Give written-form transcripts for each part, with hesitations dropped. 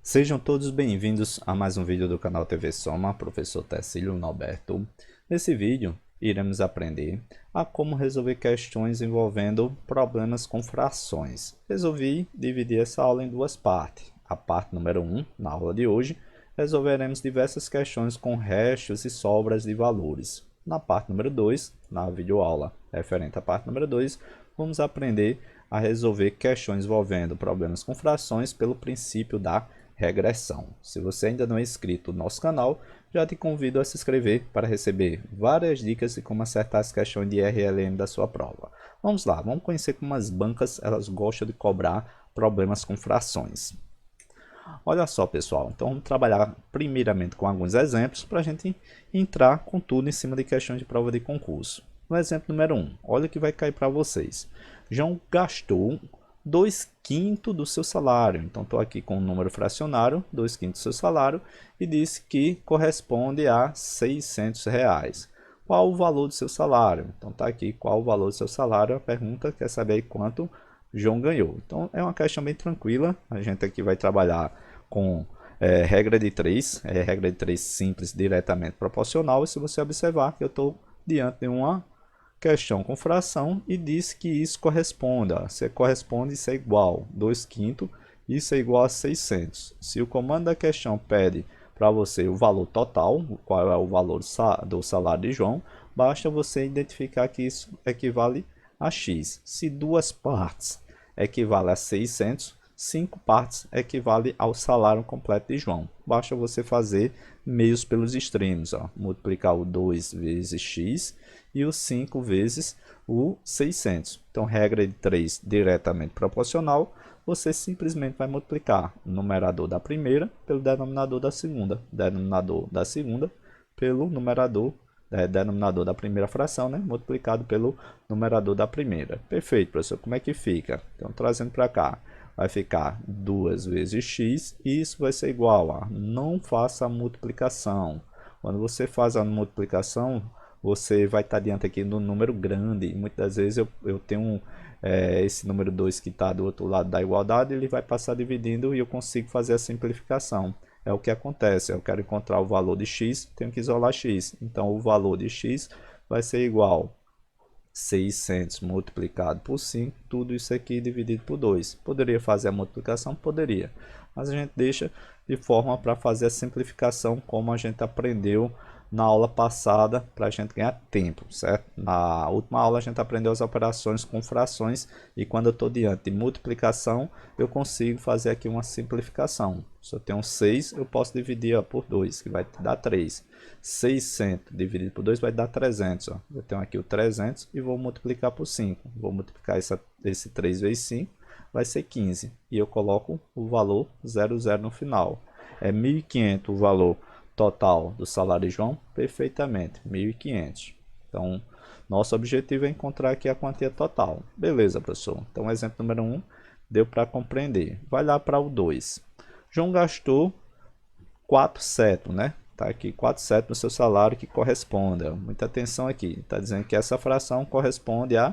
Sejam todos bem-vindos a mais um vídeo do canal TV Soma, professor Tecílio Norberto. Nesse vídeo, iremos aprender a como resolver questões envolvendo problemas com frações. Resolvi dividir essa aula em duas partes. A parte número 1, na aula de hoje, resolveremos diversas questões com restos e sobras de valores. Na parte número 2, na videoaula referente à parte número 2, vamos aprender a resolver questões envolvendo problemas com frações pelo princípio da regressão. Se você ainda não é inscrito no nosso canal, já te convido a se inscrever para receber várias dicas de como acertar as questões de RLM da sua prova. Vamos lá, vamos conhecer como as bancas elas gostam de cobrar problemas com frações. Olha só, pessoal, então vamos trabalhar primeiramente com alguns exemplos para a gente entrar com tudo em cima de questões de prova de concurso. No exemplo número 1, olha o que vai cair para vocês. João gastou 2/5 do seu salário. Então, estou aqui com o número fracionário, 2/5 do seu salário, e disse que corresponde a R$600. Qual o valor do seu salário? Então, está aqui qual o valor do seu salário. A pergunta quer saber quanto João ganhou. Então, é uma questão bem tranquila. A gente aqui vai trabalhar com regra de 3, regra de 3 simples, diretamente proporcional. E se você observar que eu estou diante de uma questão com fração e diz que isso corresponde, se corresponde, isso é igual 2/5, isso é igual a 600. Se o comando da questão pede para você o valor total, qual é o valor do salário de João, basta você identificar que isso equivale a x. Se duas partes equivale a 600, 5 partes equivale ao salário completo de João. Basta você fazer meios pelos extremos, multiplicar o 2 vezes x e o 5 vezes o 600. Então, regra de 3 diretamente proporcional, você simplesmente vai multiplicar o numerador da primeira pelo denominador da segunda. Denominador da segunda pelo numerador, denominador da primeira fração, né? Multiplicado pelo numerador da primeira. Perfeito, professor. Como é que fica? Então, trazendo para cá, vai ficar 2 vezes x e isso vai ser igual a não faça a multiplicação. Quando você faz a multiplicação, você vai estar diante aqui do número grande. Muitas vezes eu tenho esse número 2 que está do outro lado da igualdade, ele vai passar dividindo e eu consigo fazer a simplificação. É o que acontece, eu quero encontrar o valor de x, tenho que isolar x. Então, o valor de x vai ser igual 600 multiplicado por 5, tudo isso aqui dividido por 2. Poderia fazer a multiplicação? Poderia. Mas a gente deixa de forma para fazer a simplificação como a gente aprendeu na aula passada, para a gente ganhar tempo, certo? Na última aula a gente aprendeu as operações com frações e quando eu estou diante de multiplicação, eu consigo fazer aqui uma simplificação. Se eu tenho 6, eu posso dividir por 2, que vai dar 3. 600 dividido por 2 vai dar 300. Eu tenho aqui o 300 e vou multiplicar por 5. Vou multiplicar esse 3 vezes 5, vai ser 15. E eu coloco o valor 00 no final. É 1.500 o valor total do salário de João? Perfeitamente, 1.500. Então, nosso objetivo é encontrar aqui a quantia total. Beleza, professor. Então, exemplo número 1 deu para compreender. Vai lá para o 2. João gastou 4/7, né? Tá aqui 4/7 no seu salário que corresponde. Muita atenção aqui. Está dizendo que essa fração corresponde a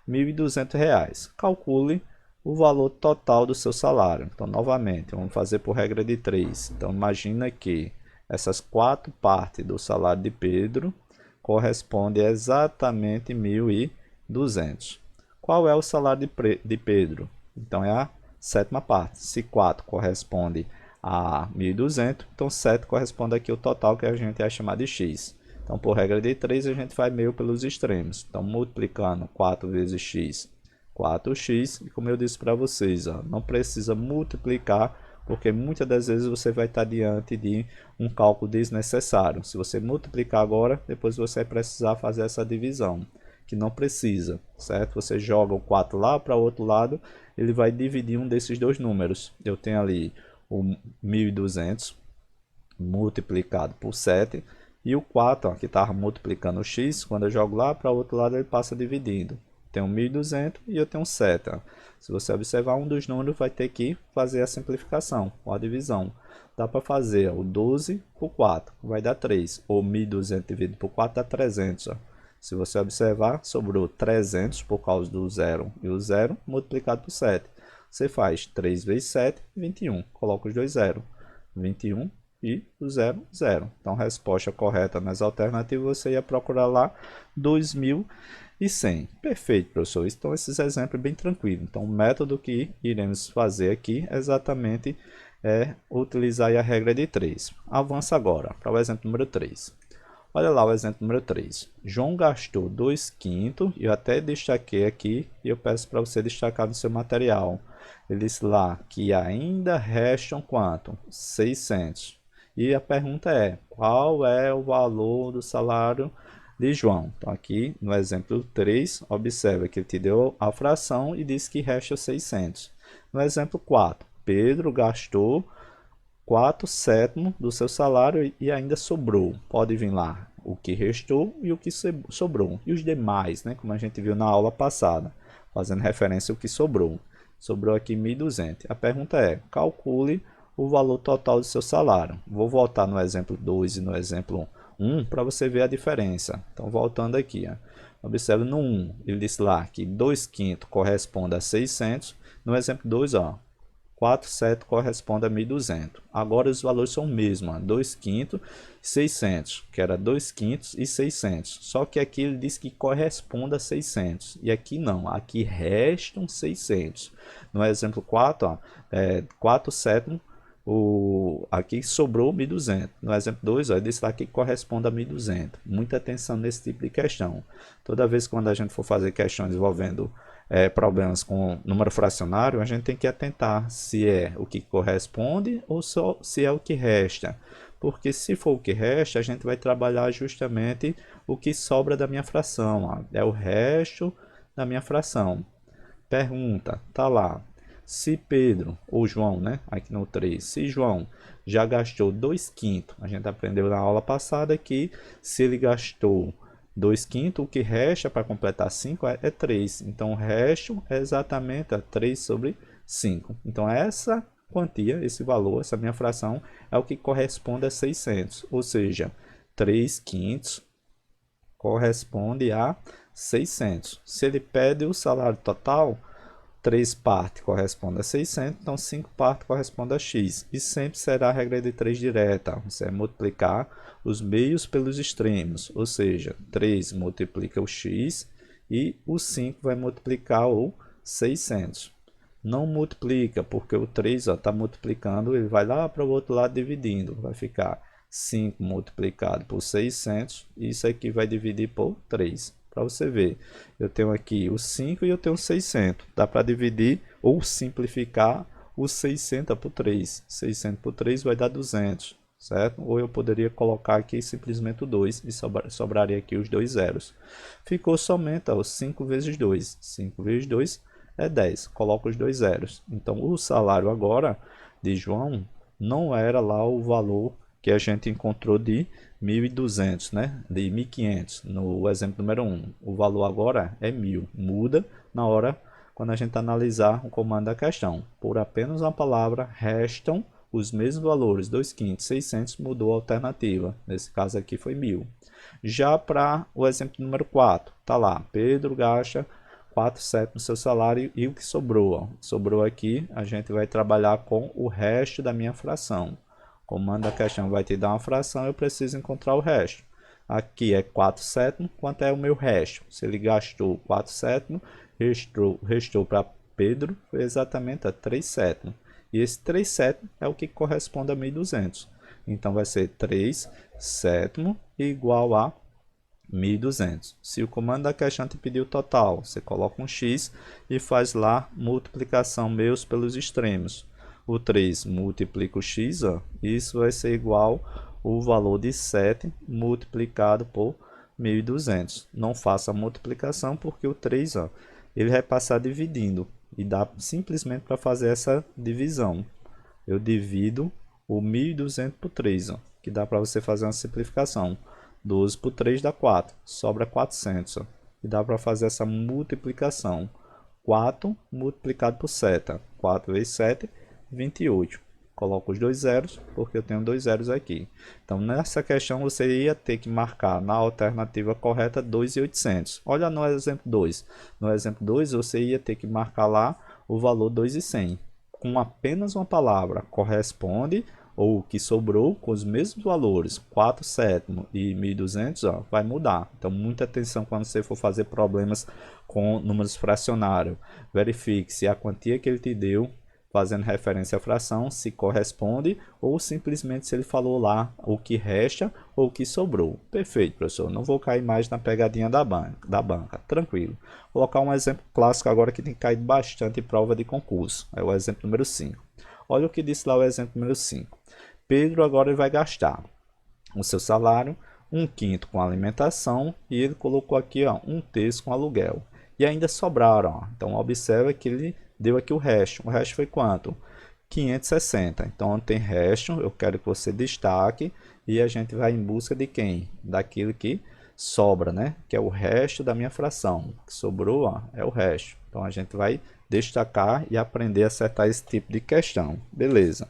R$1.200. Calcule o valor total do seu salário. Então, novamente, vamos fazer por regra de 3. Então, imagina que essas 4 partes do salário de Pedro correspondem a exatamente 1.200. Qual é o salário de Pedro? Então, é a sétima parte. Se 4 corresponde a 1.200, então 7 corresponde aqui ao total que a gente vai chamar de x. Então, por regra de 3, a gente faz meio pelos extremos. Então, multiplicando 4 vezes x, 4x. E como eu disse para vocês, não precisa multiplicar, porque muitas das vezes você vai estar diante de um cálculo desnecessário. Se você multiplicar agora, depois você vai precisar fazer essa divisão, que não precisa, certo? Você joga o 4 lá para o outro lado, ele vai dividir um desses dois números. Eu tenho ali o 1.200 multiplicado por 7 e o 4, que estava multiplicando o x, quando eu jogo lá para o outro lado ele passa dividindo. Tenho 1.200 e eu tenho 7. Se você observar, um dos números vai ter que fazer a simplificação, ou a divisão. Dá para fazer o 12 por 4, vai dar 3. Ou 1.200 dividido por 4 dá 300. Se você observar, sobrou 300 por causa do 0 e o 0 multiplicado por 7. Você faz 3 vezes 7, 21. Coloca os dois zeros. 21 e o 0, 0. Então, resposta correta nas alternativas, você ia procurar lá 2100. Perfeito, professor. Então, esses exemplos bem tranquilos. Então, o método que iremos fazer aqui exatamente é utilizar a regra de 3. Avança agora para o exemplo número 3. Olha lá o exemplo número 3. João gastou 2/5, eu até destaquei aqui e eu peço para você destacar no seu material. Ele disse lá que ainda restam quanto? 600. E a pergunta é, qual é o valor do salário de João? Então aqui no exemplo 3, observa que ele te deu a fração e diz que resta 600. No exemplo 4, Pedro gastou 4/7 do seu salário e ainda sobrou. Pode vir lá o que restou e o que sobrou. E os demais, né? Como a gente viu na aula passada, fazendo referência ao que sobrou. Sobrou aqui 1.200. A pergunta é, calcule o valor total do seu salário. Vou voltar no exemplo 2 e no exemplo 1 para você ver a diferença. Então, voltando aqui, ó. Observe no 1, ele disse lá que 2/5 corresponde a 600. No exemplo 2, ó, 4/7 corresponde a 1.200. Agora os valores são o mesmo, 2/5 e 600, que era 2/5 e 600. Só que aqui ele diz que corresponde a 600. E aqui não, aqui restam 600. No exemplo 4, ó, 4/7, aqui sobrou 1.200. No exemplo 2, ó, ele disse lá que corresponde a 1.200. Muita atenção nesse tipo de questão. Toda vez quando a gente for fazer questões envolvendo problemas com número fracionário, a gente tem que atentar se é o que corresponde ou só se é o que resta. Porque se for o que resta, a gente vai trabalhar justamente o que sobra da minha fração. Ó. É o resto da minha fração. Pergunta, tá lá. Se Pedro, ou João, né? Aqui no 3, se João já gastou 2/5, a gente aprendeu na aula passada que se ele gastou 2/5, o que resta para completar 5 é 3. Então, o resto é exatamente 3 sobre 5. Então, essa quantia, esse valor, essa minha fração, é o que corresponde a 600. Ou seja, 3/5 corresponde a 600. Se ele pede o salário total, 3 partes corresponde a 600, então 5 partes corresponde a x. E sempre será a regra de 3 direta. Você vai multiplicar os meios pelos extremos, ou seja, 3 multiplica o x e o 5 vai multiplicar o 600. Não multiplica, porque o 3 está multiplicando, ele vai lá para o outro lado dividindo. Vai ficar 5 multiplicado por 600, e isso aqui vai dividir por 3. Para você ver, eu tenho aqui o 5 e eu tenho 600. Dá para dividir ou simplificar o 600 por 3. 600 por 3 vai dar 200, certo? Ou eu poderia colocar aqui simplesmente o 2 e sobraria aqui os dois zeros. Ficou somente ó, 5 vezes 2. 5 vezes 2 é 10. Coloco os dois zeros. Então, o salário agora de João não era lá o valor que a gente encontrou de 1.200, né? De 1.500 no exemplo número 1. O valor agora é 1.000. Muda na hora quando a gente analisar o comando da questão. Por apenas uma palavra, restam os mesmos valores. 2/5, 600, mudou a alternativa. Nesse caso aqui foi 1.000. Já para o exemplo número 4, tá lá. Pedro gasta 4/7 no seu salário e o que sobrou? Ó. Sobrou aqui, a gente vai trabalhar com o resto da minha fração. Comando da questão vai te dar uma fração, eu preciso encontrar o resto. Aqui é 4/7, quanto é o meu resto? Se ele gastou 4/7, restou para Pedro foi exatamente a 3/7. E esse 3/7 é o que corresponde a 1.200. Então vai ser 3/7 igual a 1.200. Se o comando da questão te pedir o total, você coloca um x e faz lá multiplicação meus pelos extremos. O 3 multiplica o x, ó, isso vai ser igual o valor de 7 multiplicado por 1.200. Não faça a multiplicação porque o 3 ó, ele vai passar dividindo. E dá simplesmente para fazer essa divisão. Eu divido o 1.200 por 3, ó, que dá para você fazer uma simplificação. 12 por 3 dá 4, sobra 400. Ó, e dá para fazer essa multiplicação. 4 multiplicado por 7. 4 vezes 7, 28. Coloco os dois zeros, porque eu tenho dois zeros aqui. Então, nessa questão, você ia ter que marcar na alternativa correta 2.800. Olha no exemplo 2. No exemplo 2, você ia ter que marcar lá o valor 2.100. Com apenas uma palavra, corresponde ou o que sobrou com os mesmos valores, 4 sétimos e 1.200, ó, vai mudar. Então, muita atenção quando você for fazer problemas com números fracionários. Verifique se a quantia que ele te deu, fazendo referência à fração, se corresponde ou simplesmente se ele falou lá o que resta ou o que sobrou. Perfeito, professor. Não vou cair mais na pegadinha da banca. Tranquilo. Vou colocar um exemplo clássico agora que tem caído bastante em prova de concurso. É o exemplo número 5. Olha o que disse lá o exemplo número 5. Pedro agora ele vai gastar o seu salário, 1/5 com alimentação e ele colocou aqui, ó, 1/3 com aluguel. E ainda sobraram, ó. Então observa que ele deu aqui o resto. O resto foi quanto? 560. Então tem resto, eu quero que você destaque e a gente vai em busca de quem? Daquilo que sobra, né? Que é o resto da minha fração. O que sobrou, ó, é o resto. Então a gente vai destacar e aprender a acertar esse tipo de questão. Beleza.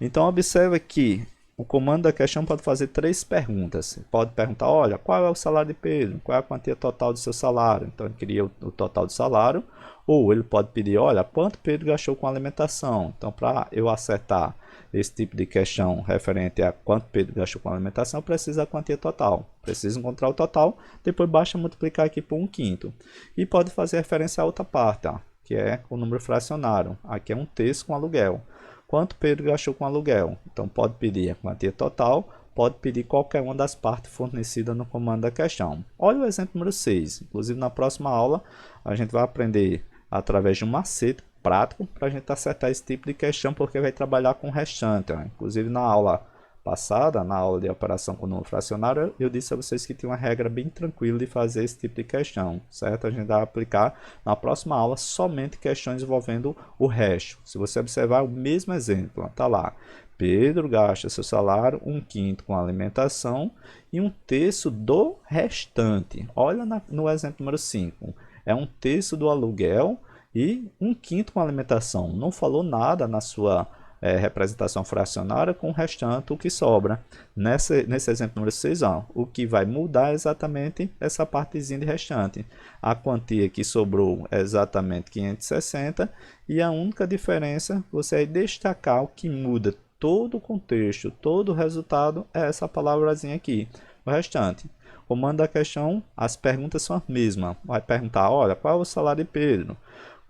Então observa que o comando da questão pode fazer 3 perguntas. Pode perguntar, olha, qual é o salário de Pedro? Qual é a quantia total do seu salário? Então ele queria o total do salário. Ou ele pode pedir, olha, quanto Pedro gastou com alimentação? Então, para eu acertar esse tipo de questão referente a quanto Pedro gastou com alimentação, eu preciso da quantia total. Preciso encontrar o total, depois basta multiplicar aqui por 1/5. E pode fazer referência a outra parte, ó, que é o número fracionário. Aqui é 1/3 com aluguel. Quanto Pedro gastou com aluguel? Então, pode pedir a quantia total, pode pedir qualquer uma das partes fornecidas no comando da questão. Olha o exemplo número 6. Inclusive, na próxima aula, a gente vai aprender através de um macete prático para a gente acertar esse tipo de questão, porque vai trabalhar com o restante. Ó. Inclusive, na aula passada, na aula de operação com número fracionário, eu disse a vocês que tinha uma regra bem tranquila de fazer esse tipo de questão, certo? A gente vai aplicar na próxima aula somente questões envolvendo o resto. Se você observar o mesmo exemplo, está lá. Pedro gasta seu salário 1/5 com alimentação e 1/3 do restante. Olha no exemplo número 5. É 1/3 do aluguel e 1/5 com alimentação. Não falou nada na sua representação fracionária com o restante, o que sobra. Nesse exemplo número 6, ó, o que vai mudar é exatamente essa partezinha de restante. A quantia que sobrou é exatamente 560 e a única diferença, você vai destacar o que muda todo o contexto, todo o resultado é essa palavrazinha aqui, o restante. Comando da questão, as perguntas são as mesmas. Vai perguntar, olha, qual é o salário de Pedro?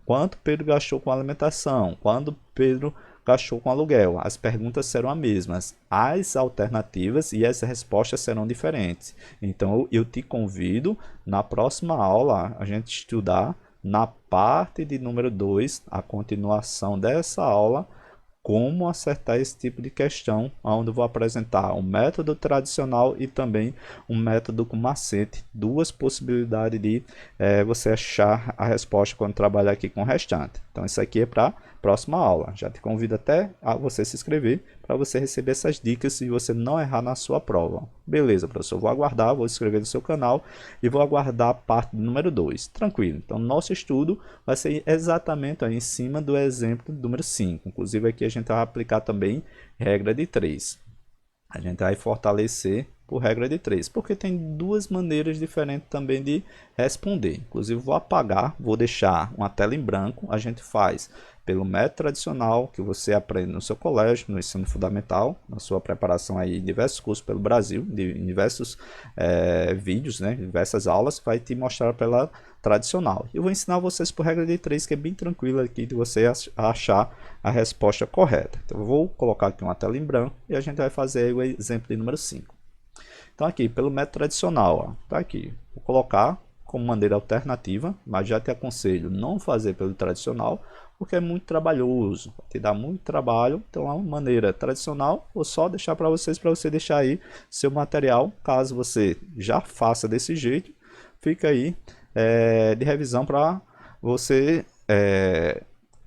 Quanto Pedro gastou com alimentação? Quando Pedro gastou com aluguel? As perguntas serão as mesmas. As alternativas e as respostas serão diferentes. Então, eu te convido, na próxima aula, a gente estudar na parte de número 2, a continuação dessa aula, como acertar esse tipo de questão, onde eu vou apresentar um método tradicional e também um método com macete, 2 possibilidades de você achar a resposta quando trabalhar aqui com o restante. Então isso aqui é para próxima aula. Já te convido até a você se inscrever para você receber essas dicas e você não errar na sua prova. Beleza, professor, vou aguardar, vou se inscrever no seu canal e vou aguardar a parte número 2. Tranquilo. Então nosso estudo vai ser exatamente aí em cima do exemplo número 5. Inclusive aqui a gente vai aplicar também regra de 3. A gente vai fortalecer por regra de 3, porque tem 2 maneiras diferentes também de responder. Inclusive vou apagar, vou deixar uma tela em branco, a gente faz pelo método tradicional que você aprende no seu colégio, no ensino fundamental, na sua preparação aí em diversos cursos pelo Brasil, em diversos vídeos, né, diversas aulas, vai te mostrar pela tradicional. Eu vou ensinar vocês por regra de 3, que é bem tranquilo aqui de você achar a resposta correta. Então eu vou colocar aqui uma tela em branco e a gente vai fazer o exemplo de número 5. Então aqui, pelo método tradicional, ó, tá aqui, vou colocar como maneira alternativa, mas já te aconselho não fazer pelo tradicional, porque é muito trabalhoso, te dá muito trabalho. Então a maneira tradicional, vou só deixar para vocês, deixar aí seu material, caso você já faça desse jeito, fica aí de revisão para você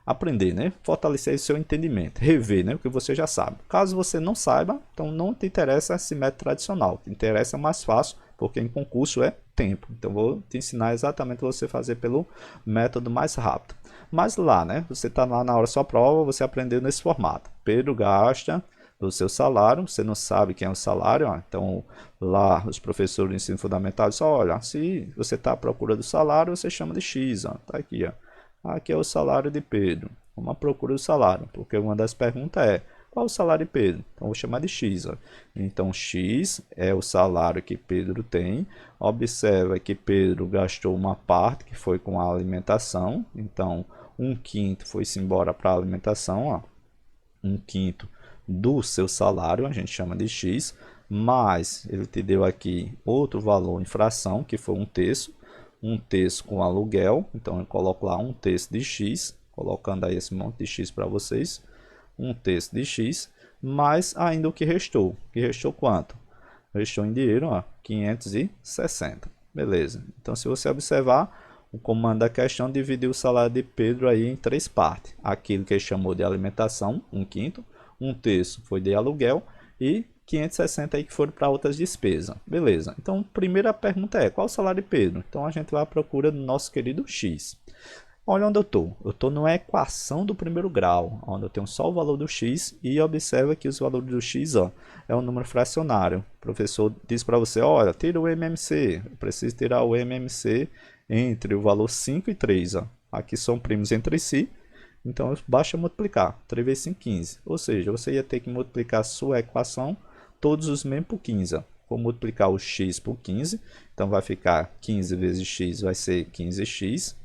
aprender, né? Fortalecer o seu entendimento, rever, né? O que você já sabe. Caso você não saiba, então não te interessa esse método tradicional, te interessa mais fácil, porque em concurso é tempo. Então vou te ensinar exatamente você fazer pelo método mais rápido. Mas lá, né? Você está lá na hora da sua prova, você aprendeu nesse formato. Pedro gasta do seu salário, você não sabe quem é o salário, ó. Então lá os professores do ensino fundamental dizem, olha, se você está à procura do salário, você chama de X, ó. Tá aqui, ó. Aqui é o salário de Pedro. Vamos à procura do salário, porque uma das perguntas é Qual o salário de Pedro? Então, vou chamar de X. Ó. Então, X é o salário que Pedro tem. Observa que Pedro gastou uma parte que foi com a alimentação. Então, 1/5 foi-se embora para a alimentação. Ó. 1/5 do seu salário, a gente chama de X. Mas ele te deu aqui outro valor em fração, que foi 1/3. 1/3 com aluguel. Então, eu coloco lá 1/3 de X. Colocando aí esse monte de X para vocês. 1/3 de X, mais ainda o que restou. Que restou quanto? Restou em dinheiro, ó, 560. Beleza. Então, se você observar, o comando da questão dividiu o salário de Pedro aí em 3 partes. Aquilo que ele chamou de alimentação, 1/5. 1/3 foi de aluguel e 560 aí que foram para outras despesas. Beleza. Então, primeira pergunta é, qual o salário de Pedro? Então, a gente vai à procura do nosso querido X. Olha onde eu estou. Eu estou numa equação do primeiro grau, onde eu tenho só o valor do x e observa que os valores do x é um número fracionário. O professor diz para você, olha, tira o MMC. Eu preciso tirar o MMC entre o valor 5 e 3. Ó. Aqui são primos entre si, então basta multiplicar. 3 vezes 5, 15. Ou seja, você ia ter que multiplicar a sua equação todos os mesmos por 15. Ó. Vou multiplicar o x por 15, então vai ficar 15 vezes x vai ser 15x.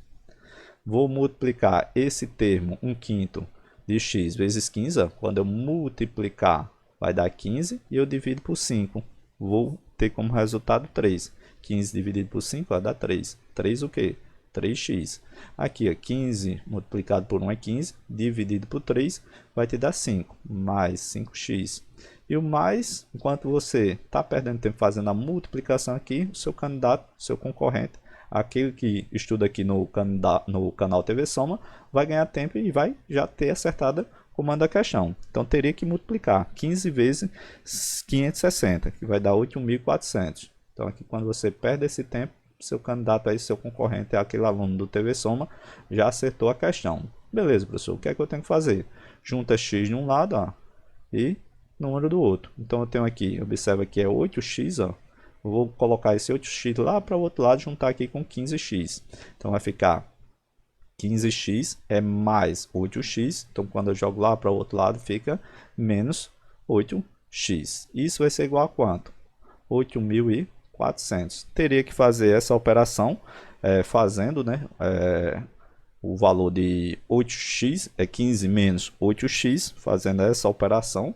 Vou multiplicar esse termo 1/5 de x vezes 15. Quando eu multiplicar, vai dar 15 e eu divido por 5. Vou ter como resultado 3. 15 dividido por 5 vai dar 3. 3 o quê? 3x. Aqui, ó, 15 multiplicado por 1 é 15, dividido por 3 vai te dar 5, mais 5x. E o mais, enquanto você está perdendo tempo fazendo a multiplicação aqui, o seu candidato, seu concorrente, aquele que estuda aqui no canal TV Soma, vai ganhar tempo e vai já ter acertado o comando da questão. Então, teria que multiplicar 15 vezes 560, que vai dar 8.400. Então, aqui quando você perde esse tempo, seu candidato aí, seu concorrente, é aquele aluno do TV Soma, já acertou a questão. Beleza, professor, o que é que eu tenho que fazer? Junta x de um lado, ó, e número do outro. Então, eu tenho aqui, observa que é 8x, ó. Eu vou colocar esse 8x lá para o outro lado, juntar aqui com 15x. Então, vai ficar 15x é mais 8x. Então, quando eu jogo lá para o outro lado, fica menos 8x. Isso vai ser igual a quanto? 8.400. Teria que fazer essa operação fazendo, né? O valor de 8x é 15 menos 8x. Fazendo essa operação,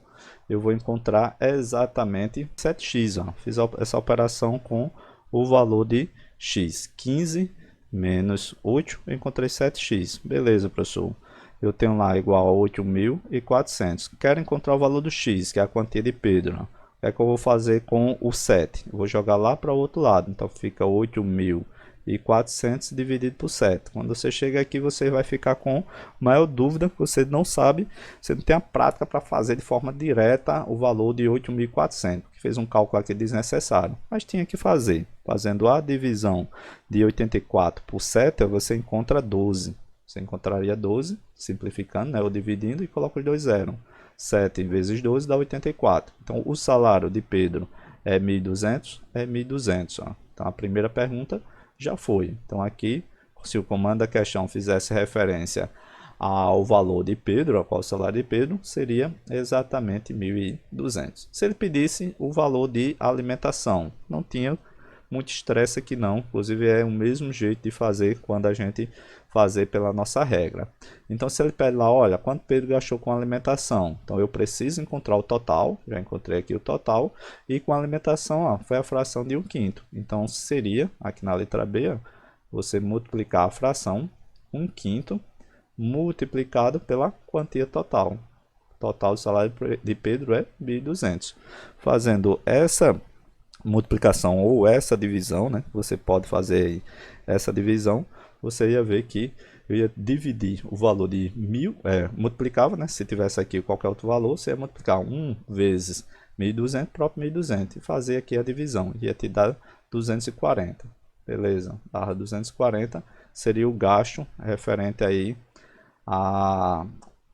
eu vou encontrar exatamente 7x. Ó. Fiz essa operação com o valor de x. 15 menos 8, eu encontrei 7x. Beleza, professor. Eu tenho lá igual a 8.400. Quero encontrar o valor do x, que é a quantia de Pedro. Ó. O que é que eu vou fazer com o 7? Eu vou jogar lá para o outro lado. Então, fica 8.400 dividido por 7. Quando você chega aqui, você vai ficar com maior dúvida, que você não sabe, você não tem a prática para fazer de forma direta o valor de 8.400. Fez um cálculo aqui desnecessário, mas tinha que fazer. Fazendo a divisão de 84 por 7, você encontra 12. Você encontraria 12, simplificando, né, ou dividindo, e coloca os dois zeros. 7 vezes 12 dá 84. Então, o salário de Pedro é 1.200, é 1.200. Ó. Então, a primeira pergunta já foi. Então, aqui, se o comando da questão fizesse referência ao valor de Pedro, ao qual o salário de Pedro, seria exatamente 1.200. Se ele pedisse o valor de alimentação, não tinha muito estresse aqui não, inclusive é o mesmo jeito de fazer quando a gente fazer pela nossa regra. Então, se ele pede lá, olha, quanto Pedro gastou com alimentação? Então, eu preciso encontrar o total, já encontrei aqui o total, e com a alimentação, ó, foi a fração de 1/5. Então, seria, aqui na letra B, ó, você multiplicar a fração 1/5 multiplicado pela quantia total. O total do salário de Pedro é 1.200. Fazendo essa multiplicação ou essa divisão, né? Você pode fazer aí essa divisão, você ia ver que eu ia dividir o valor de 1.000, multiplicava, né? Se tivesse aqui qualquer outro valor, você ia multiplicar 1 vezes 1.200, próprio 1.200, e fazer aqui a divisão, ia te dar 240, beleza? Barra 240 seria o gasto referente aí à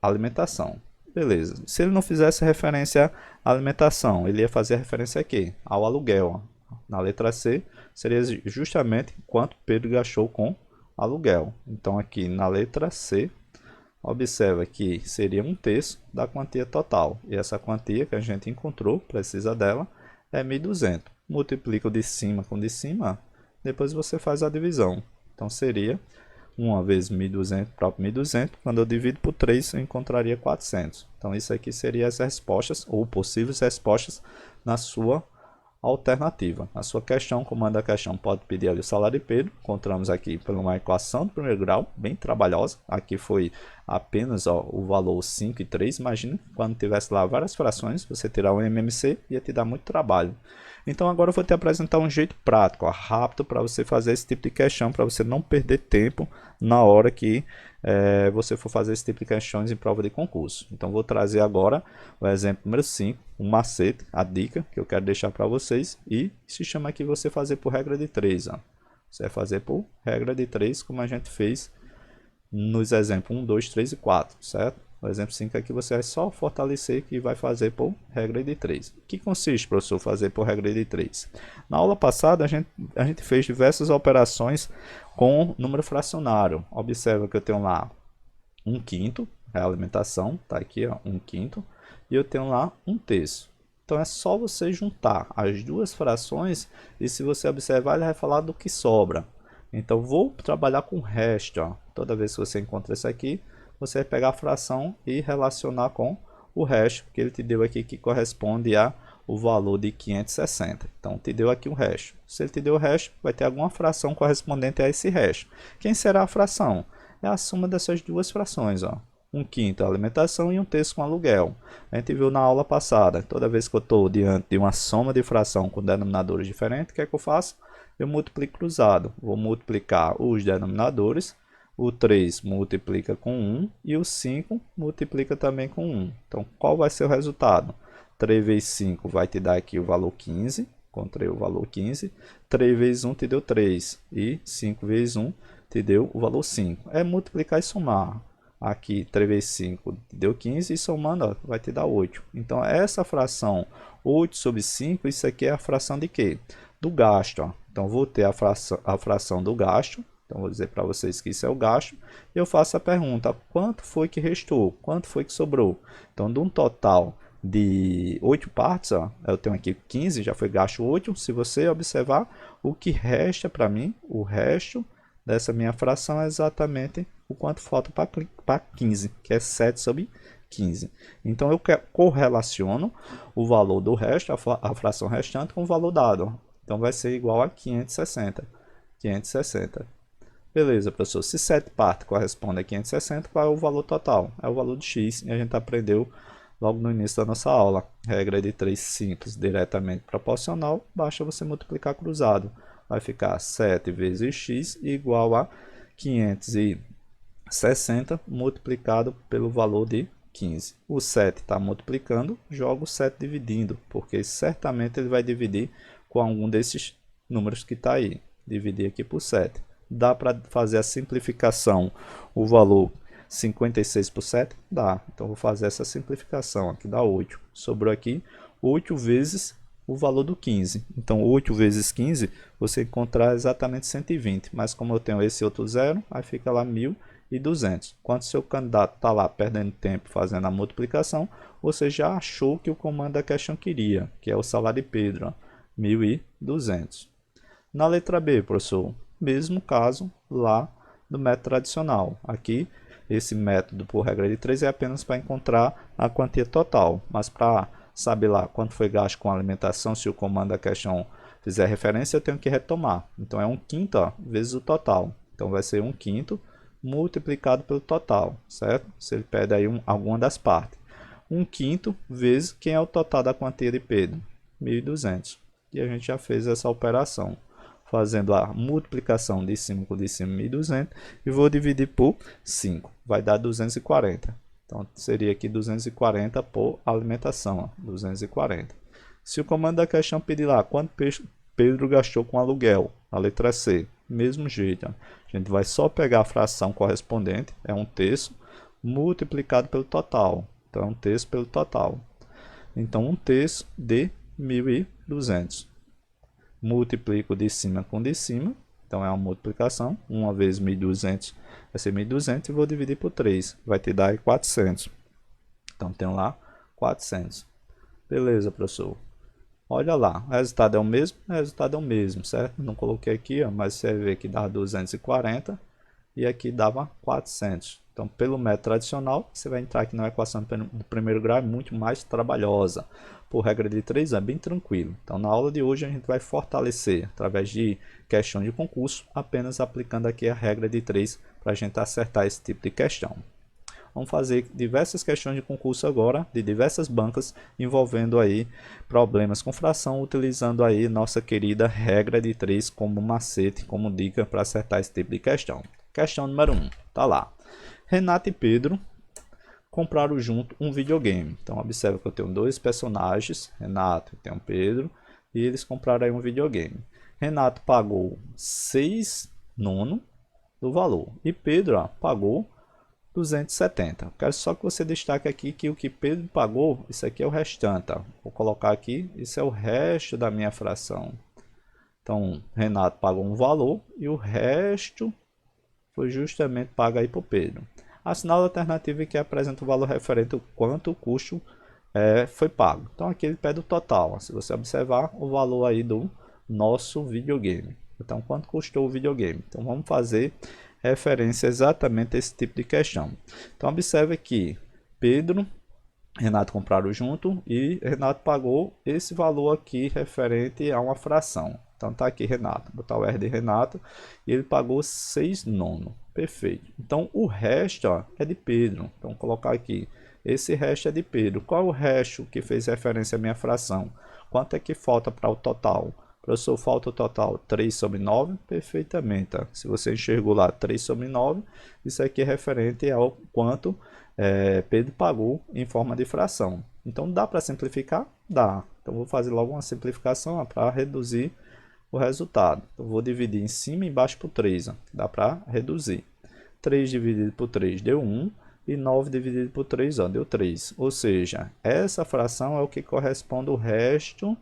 alimentação. Beleza. Se ele não fizesse referência à alimentação, ele ia fazer referência aqui, ao aluguel. Ó. Na letra C, seria justamente quanto Pedro gastou com aluguel. Então, aqui na letra C, observa que seria 1/3 da quantia total. E essa quantia que a gente encontrou, precisa dela, é 1.200. Multiplica o de cima com o de cima, depois você faz a divisão. Então seria 1 vezes 1.200, próprio 1.200. Quando eu divido por 3, eu encontraria 400. Então isso aqui seria as respostas, ou possíveis respostas, na sua alternativa. A sua questão, comando a questão, pode pedir ali o salário de Pedro. Encontramos aqui por uma equação do primeiro grau, bem trabalhosa. Aqui foi apenas o valor 5 e 3. Imagina, quando tivesse lá várias frações, você tirar o MMC, ia te dar muito trabalho. Então agora eu vou te apresentar um jeito prático, rápido, para você fazer esse tipo de questão, para você não perder tempo na hora que você for fazer esse tipo de questões em prova de concurso. Então vou trazer agora o exemplo número 5, um macete, a dica que eu quero deixar para vocês, e se chama aqui você fazer por regra de 3. Ó. Você vai fazer por regra de 3, como a gente fez nos exemplos 1, 2, 3 e 4, certo? O exemplo 5 aqui você vai só fortalecer que vai fazer por regra de 3. O que consiste, professor, fazer por regra de 3? Na aula passada a gente fez diversas operações com número fracionário. Observa que eu tenho lá 1/5, é a alimentação, tá aqui ó, 1/5, e eu tenho lá 1/3. Então é só você juntar as duas frações e se você observar ele vai falar do que sobra. Então vou trabalhar com o resto. Ó. Toda vez que você encontra isso aqui, você vai pegar a fração e relacionar com o resto que ele te deu aqui, que corresponde a o valor de 560. Então, te deu aqui o resto. Se ele te deu o resto, vai ter alguma fração correspondente a esse resto. Quem será a fração? É a soma dessas duas frações. Ó. 1/5 alimentação e 1/3 com aluguel. A gente viu na aula passada, toda vez que eu estou diante de uma soma de fração com denominadores diferentes, o que é que eu faço? Eu multiplico cruzado. Vou multiplicar os denominadores. O 3 multiplica com 1 e o 5 multiplica também com 1. Então, qual vai ser o resultado? 3 vezes 5 vai te dar aqui o valor 15. Encontrei o valor 15. 3 vezes 1 te deu 3. E 5 vezes 1 te deu o valor 5. É multiplicar e somar. Aqui, 3 vezes 5 te deu 15 e somando ó, vai te dar 8. Então, essa fração 8 sobre 5, isso aqui é a fração de quê? Do gasto. Ó. Então, vou ter a fração do gasto. Então, vou dizer para vocês que isso é o gasto. E eu faço a pergunta, quanto foi que restou? Quanto foi que sobrou? Então, de um total de 8 partes, ó, eu tenho aqui 15, já foi gasto 8. Se você observar, o que resta para mim, o resto dessa minha fração é exatamente o quanto falta para 15, que é 7 sobre 15. Então, eu correlaciono o valor do resto, a fração restante, com o valor dado. Então, vai ser igual a 560. 560. Beleza, professor. Se 7 partes corresponde a 560, qual é o valor total? É o valor de x, e a gente aprendeu logo no início da nossa aula. Regra de 3 simples, diretamente proporcional, basta você multiplicar cruzado. Vai ficar 7 vezes x igual a 560 multiplicado pelo valor de 15. O 7 está multiplicando, joga o 7 dividindo, porque certamente ele vai dividir com algum desses números que está aí. Dividir aqui por 7. Dá para fazer a simplificação, o valor 56 por 7? Dá. Então, vou fazer essa simplificação aqui, dá 8. Sobrou aqui 8 vezes o valor do 15. Então, 8 vezes 15, você encontrar exatamente 120. Mas como eu tenho esse outro zero, aí fica lá 1.200. Quando o seu candidato está lá perdendo tempo fazendo a multiplicação, você já achou que o comando da questão queria, que é o salário de Pedro, ó, 1.200. Na letra B, professor, mesmo caso lá do método tradicional. Aqui, esse método por regra de 3 é apenas para encontrar a quantia total. Mas para saber lá quanto foi gasto com alimentação, se o comando da questão fizer referência, eu tenho que retomar. Então, é 1/5 ó, vezes o total. Então, vai ser 1/5 multiplicado pelo total, certo? Se ele pede aí alguma das partes. 1/5 vezes quem é o total da quantia de Pedro? 1.200. E a gente já fez essa operação. Fazendo a multiplicação de cima com de cima 1.200 e vou dividir por 5, vai dar 240. Então, seria aqui 240 por alimentação, ó, 240. Se o comando da questão pedir lá quanto Pedro gastou com aluguel, a letra C, mesmo jeito, ó, a gente vai só pegar a fração correspondente, é 1/3, multiplicado pelo total. Então, é 1/3 pelo total. Então, 1/3 de 1.200. Multiplico de cima com de cima, Então é uma multiplicação, 1 vezes 1.200 vai ser 1.200 e vou dividir por 3, vai te dar aí 400. Então tenho lá 400. Beleza, professor. Olha lá, o resultado é o mesmo? O resultado é o mesmo, certo? Não coloquei aqui, ó, mas você vê que dá 240 e aqui dava 400. Então, pelo método tradicional, você vai entrar aqui na equação do primeiro grau, é muito mais trabalhosa. Por regra de 3, é bem tranquilo. Então, na aula de hoje, a gente vai fortalecer, através de questão de concurso, apenas aplicando aqui a regra de 3 para a gente acertar esse tipo de questão. Vamos fazer diversas questões de concurso agora, de diversas bancas, envolvendo aí problemas com fração, utilizando aí nossa querida regra de 3 como macete, como dica para acertar esse tipo de questão. Questão número 1, tá lá. Renato e Pedro compraram junto um videogame. Então observa que eu tenho dois personagens, Renato e tenho Pedro, e eles compraram aí um videogame. Renato pagou 6 nono do valor e Pedro pagou 270. Quero só que você destaque aqui que o que Pedro pagou, isso aqui é o restante. Vou colocar aqui, isso é o resto da minha fração. Então, Renato pagou um valor e o resto foi justamente pago aí por Pedro. Assinale a alternativa que apresenta o valor referente ao quanto o custo foi pago. Então, aqui ele pede o total. Se você observar o valor aí do nosso videogame. Então, quanto custou o videogame? Então, vamos fazer referência exatamente a esse tipo de questão. Então observe que Pedro e Renato compraram junto e Renato pagou esse valor aqui referente a uma fração. Então tá aqui Renato, botar o R de Renato e ele pagou 6 nono. Perfeito. Então o resto é de Pedro. Então vou colocar aqui, esse resto é de Pedro. Qual é o resto que fez referência à minha fração? Quanto é que falta para o total? Professor, falta o total 3 sobre 9, perfeitamente. Tá? Se você enxergou lá 3 sobre 9, isso aqui é referente ao quanto Pedro pagou em forma de fração. Então dá para simplificar? Dá. Então vou fazer logo uma simplificação para reduzir o resultado. Então, vou dividir em cima e embaixo por 3. Ó. Dá para reduzir. 3 dividido por 3 deu 1 e 9 dividido por 3 ó, deu 3. Ou seja, essa fração é o que corresponde ao resto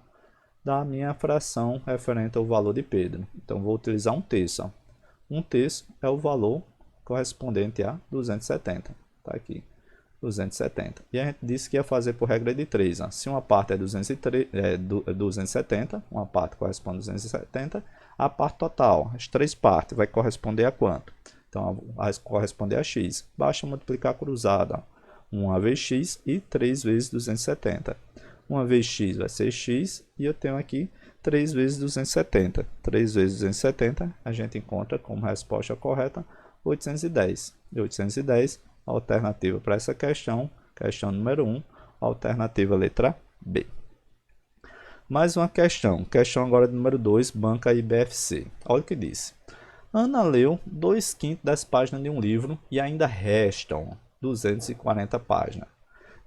da minha fração referente ao valor de Pedro. Então, vou utilizar 1/3. Ó. 1/3 é o valor correspondente a 270. Está aqui, 270. E a gente disse que ia fazer por regra de 3. Ó. Se uma parte é 270, uma parte corresponde a 270, a parte total, as 3 partes, vai corresponder a quanto? Então, vai corresponder a x. Basta multiplicar cruzada. 1 vezes x e 3 vezes 270. 1 vezes x vai ser x e eu tenho aqui 3 vezes 270. 3 vezes 270 a gente encontra como resposta correta 810. E 810, a alternativa para essa questão, questão número 1, alternativa letra B. Mais uma questão agora número 2, banca IBFC. Olha o que disse. Ana leu 2/5 das páginas de um livro e ainda restam 240 páginas.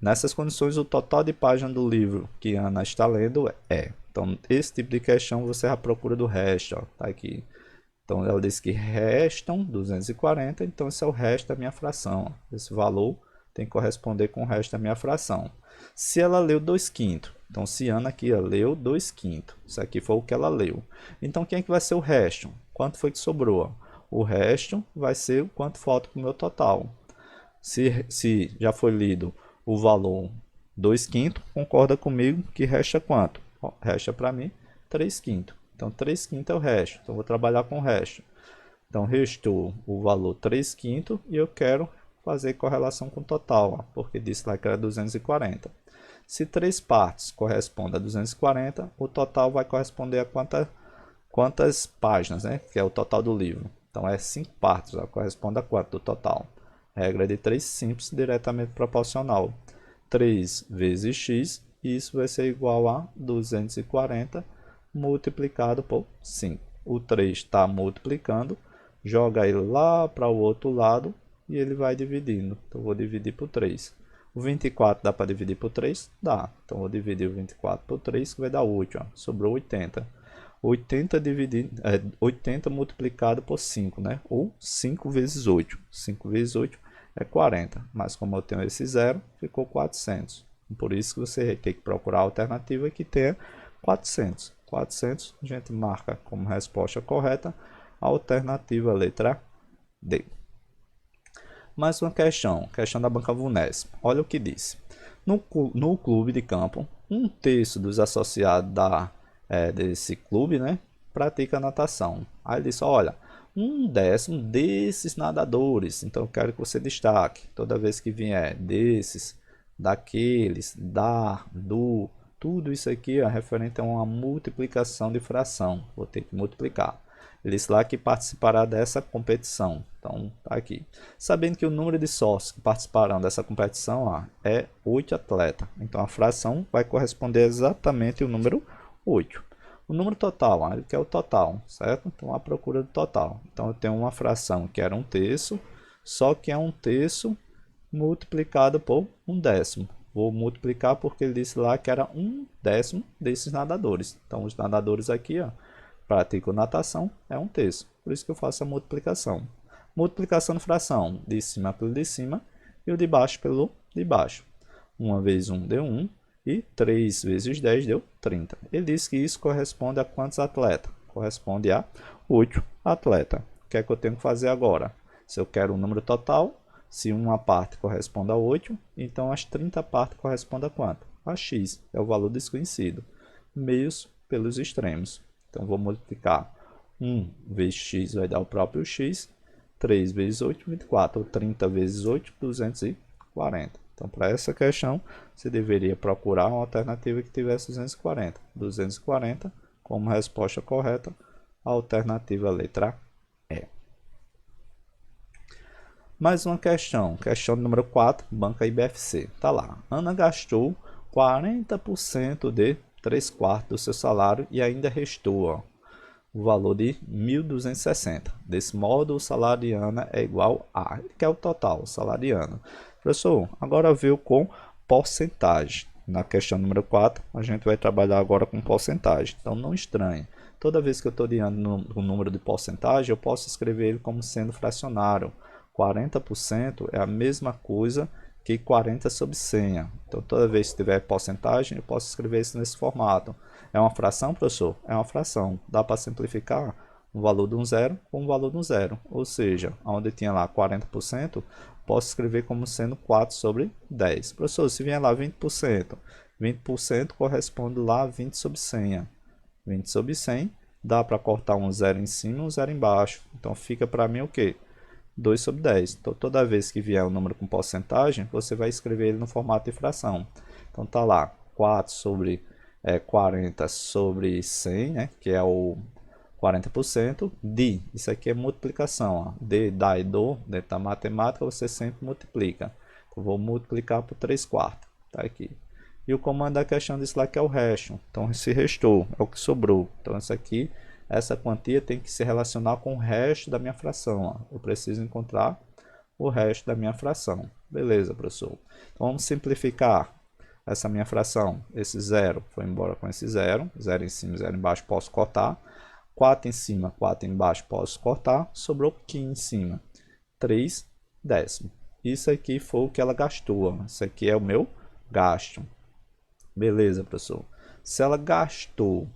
Nessas condições, o total de páginas do livro que Ana está lendo é. Então, esse tipo de questão você já procura do resto. Ó, tá aqui. Então, ela diz que restam 240, então esse é o resto da minha fração. Ó. Esse valor tem que corresponder com o resto da minha fração. Se ela leu 2/5, então se Ana aqui ó, leu 2/5, isso aqui foi o que ela leu. Então, quem é que vai ser o resto? Quanto foi que sobrou? Ó? O resto vai ser o quanto falta para o meu total. Se já foi lido o valor 2/5, concorda comigo que resta quanto? Ó, resta para mim 3/5. Então 3/5 é o resto. Então vou trabalhar com o resto. Então restou o valor 3/5 e eu quero fazer correlação com o total, ó, porque disse lá que era 240. Se 3 partes correspondem a 240, o total vai corresponder a quantas páginas, né? Que é o total do livro. Então é 5 partes, ó, corresponde a quanto do total? Regra de 3 simples, diretamente proporcional. 3 vezes x, isso vai ser igual a 240 multiplicado por 5. O 3 está multiplicando, joga ele lá para o outro lado e ele vai dividindo. Então, vou dividir por 3. O 24 dá para dividir por 3? Dá. Então, vou dividir o 24 por 3, que vai dar 8. Ó. Sobrou 80. 80 multiplicado por 5, né? Ou 5 vezes 8. 5 vezes 8 é 40. Mas como eu tenho esse zero, ficou 400. Por isso que você tem que procurar a alternativa que tenha 400. 400 a gente marca como resposta correta Alternativa letra D. Mais uma questão da banca VUNESP. Olha o que diz. No clube de campo, 1/3 dos associados desse clube, né, pratica natação. Aí ele diz, olha, 1/10 desses nadadores, então eu quero que você destaque, toda vez que vier desses, daqueles, do, tudo isso aqui é referente a uma multiplicação de fração, vou ter que multiplicar. Ele diz lá que participará dessa competição, então tá aqui. Sabendo que o número de sócios que participarão dessa competição é 8 atletas, então a fração vai corresponder exatamente ao número 8. O número total, ele quer o total, certo? Então a procura do total. Então eu tenho uma fração que era 1/3, só que é 1/3 multiplicado por 1/10. Vou multiplicar porque ele disse lá que era 1/10 desses nadadores. Então os nadadores aqui, praticam natação, é 1/3. Por isso que eu faço a multiplicação. Multiplicação de fração, de cima pelo de cima e o de baixo pelo de baixo. 1 vezes 1 deu 1 e 3 vezes 10 deu 30. Ele diz que isso corresponde a quantos atletas? Corresponde a 8 atletas. O que é que eu tenho que fazer agora? Se eu quero o número total, se uma parte corresponde a 8, então as 30 partes correspondem a quanto? A x, é o valor desconhecido. Meios pelos extremos. Então, vou multiplicar 1 vezes x vai dar o próprio x. 3 vezes 8, 24. Ou 30 vezes 8, 240. Então, para essa questão, você deveria procurar uma alternativa que tivesse 240. 240 como resposta correta, a alternativa letra E. Mais uma questão número 4, banca IBFC. Tá lá, Ana gastou 40% de 3/4 do seu salário e ainda restou o valor de 1.260. Desse modo, o salário de Ana é igual a, que é o total, o salário de Ana. Professor, agora veio com porcentagem. Na questão número 4, a gente vai trabalhar agora com porcentagem. Então, não estranhe. Toda vez que eu estou diante do número de porcentagem, eu posso escrever ele como sendo fracionário. 40% é a mesma coisa que 40 sobre 100. Então, toda vez que tiver porcentagem, eu posso escrever isso nesse formato. É uma fração, professor? É uma fração. Dá para simplificar o valor de um zero com o valor de um zero. Ou seja, onde tinha lá 40%, posso escrever como sendo 4 sobre 10. Professor, se vier lá 20%, 20% corresponde lá a 20 sobre 100. 20 sobre 100, dá para cortar um zero em cima e um zero embaixo. Então, fica para mim o quê? 2 sobre 10. Então, toda vez que vier um número com porcentagem, você vai escrever ele no formato de fração. Então, tá lá, 4 sobre 40 sobre 100, né, que é o 40%, de, isso aqui é multiplicação, de, da e do, dentro da matemática você sempre multiplica. Eu vou multiplicar por 3/4, tá aqui. E o comando da questão diz lá que é o resto, então se restou, é o que sobrou. Então isso aqui, essa quantia tem que se relacionar com o resto da minha fração. Eu preciso encontrar o resto da minha fração. Beleza, professor. Então vamos simplificar essa minha fração. Esse zero foi embora com esse zero. Zero em cima, zero embaixo, posso cortar. 4 em cima, 4 embaixo, posso cortar. Sobrou 15 em cima. 3 décimos. Isso aqui foi o que ela gastou. Isso aqui é o meu gasto. Beleza, professor. Se ela gastou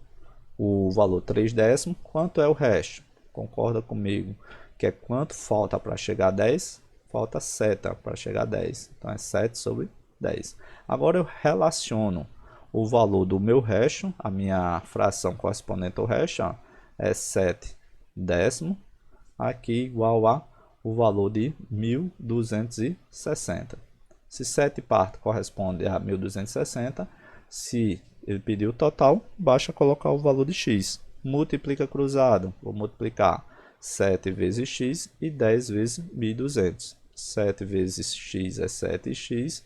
o valor 3 décimos, quanto é o resto? Concorda comigo? Que é quanto falta para chegar a 10? Falta 7 para chegar a 10. Então é 7 sobre 10. Agora eu relaciono o valor do meu resto, a minha fração correspondente ao resto, é 7 décimos, aqui igual a o valor de 1.260. Se 7 partes corresponde a 1.260, se ele pediu o total, basta colocar o valor de x. Multiplica cruzado, vou multiplicar 7 vezes x e 10 vezes 1.200. 7 vezes x é 7x,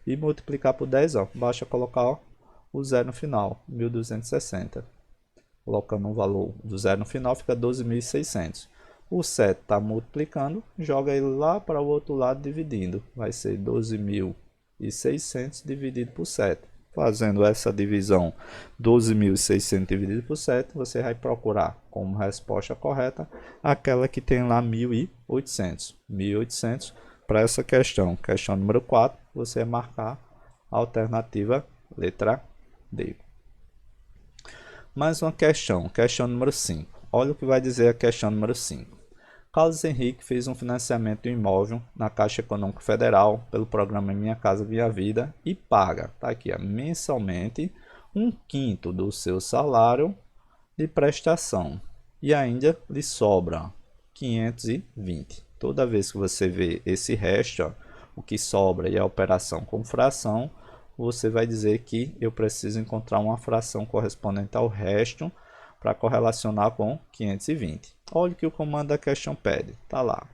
e multiplicar por 10, basta colocar o zero no final, 1.260. Colocando um valor do zero no final, fica 12.600. O 7 está multiplicando, joga ele lá para o outro lado dividindo. Vai ser 12.600 dividido por 7. Fazendo essa divisão, 12.600 dividido por 7, você vai procurar como resposta correta aquela que tem lá 1.800. 1.800 para essa questão. Questão número 4, você vai marcar a alternativa letra D. Mais uma questão número 5. olha o que vai dizer a questão número 5. Carlos Henrique fez um financiamento de um imóvel na Caixa Econômica Federal pelo programa Minha Casa Minha Vida e paga, tá aqui, ó, mensalmente 1/5 do seu salário de prestação e ainda lhe sobra 520. Toda vez que você vê esse resto, ó, o que sobra e a operação com fração, você vai dizer que eu preciso encontrar uma fração correspondente ao resto para correlacionar com 520. Olha o que o comando da questão pede, tá lá.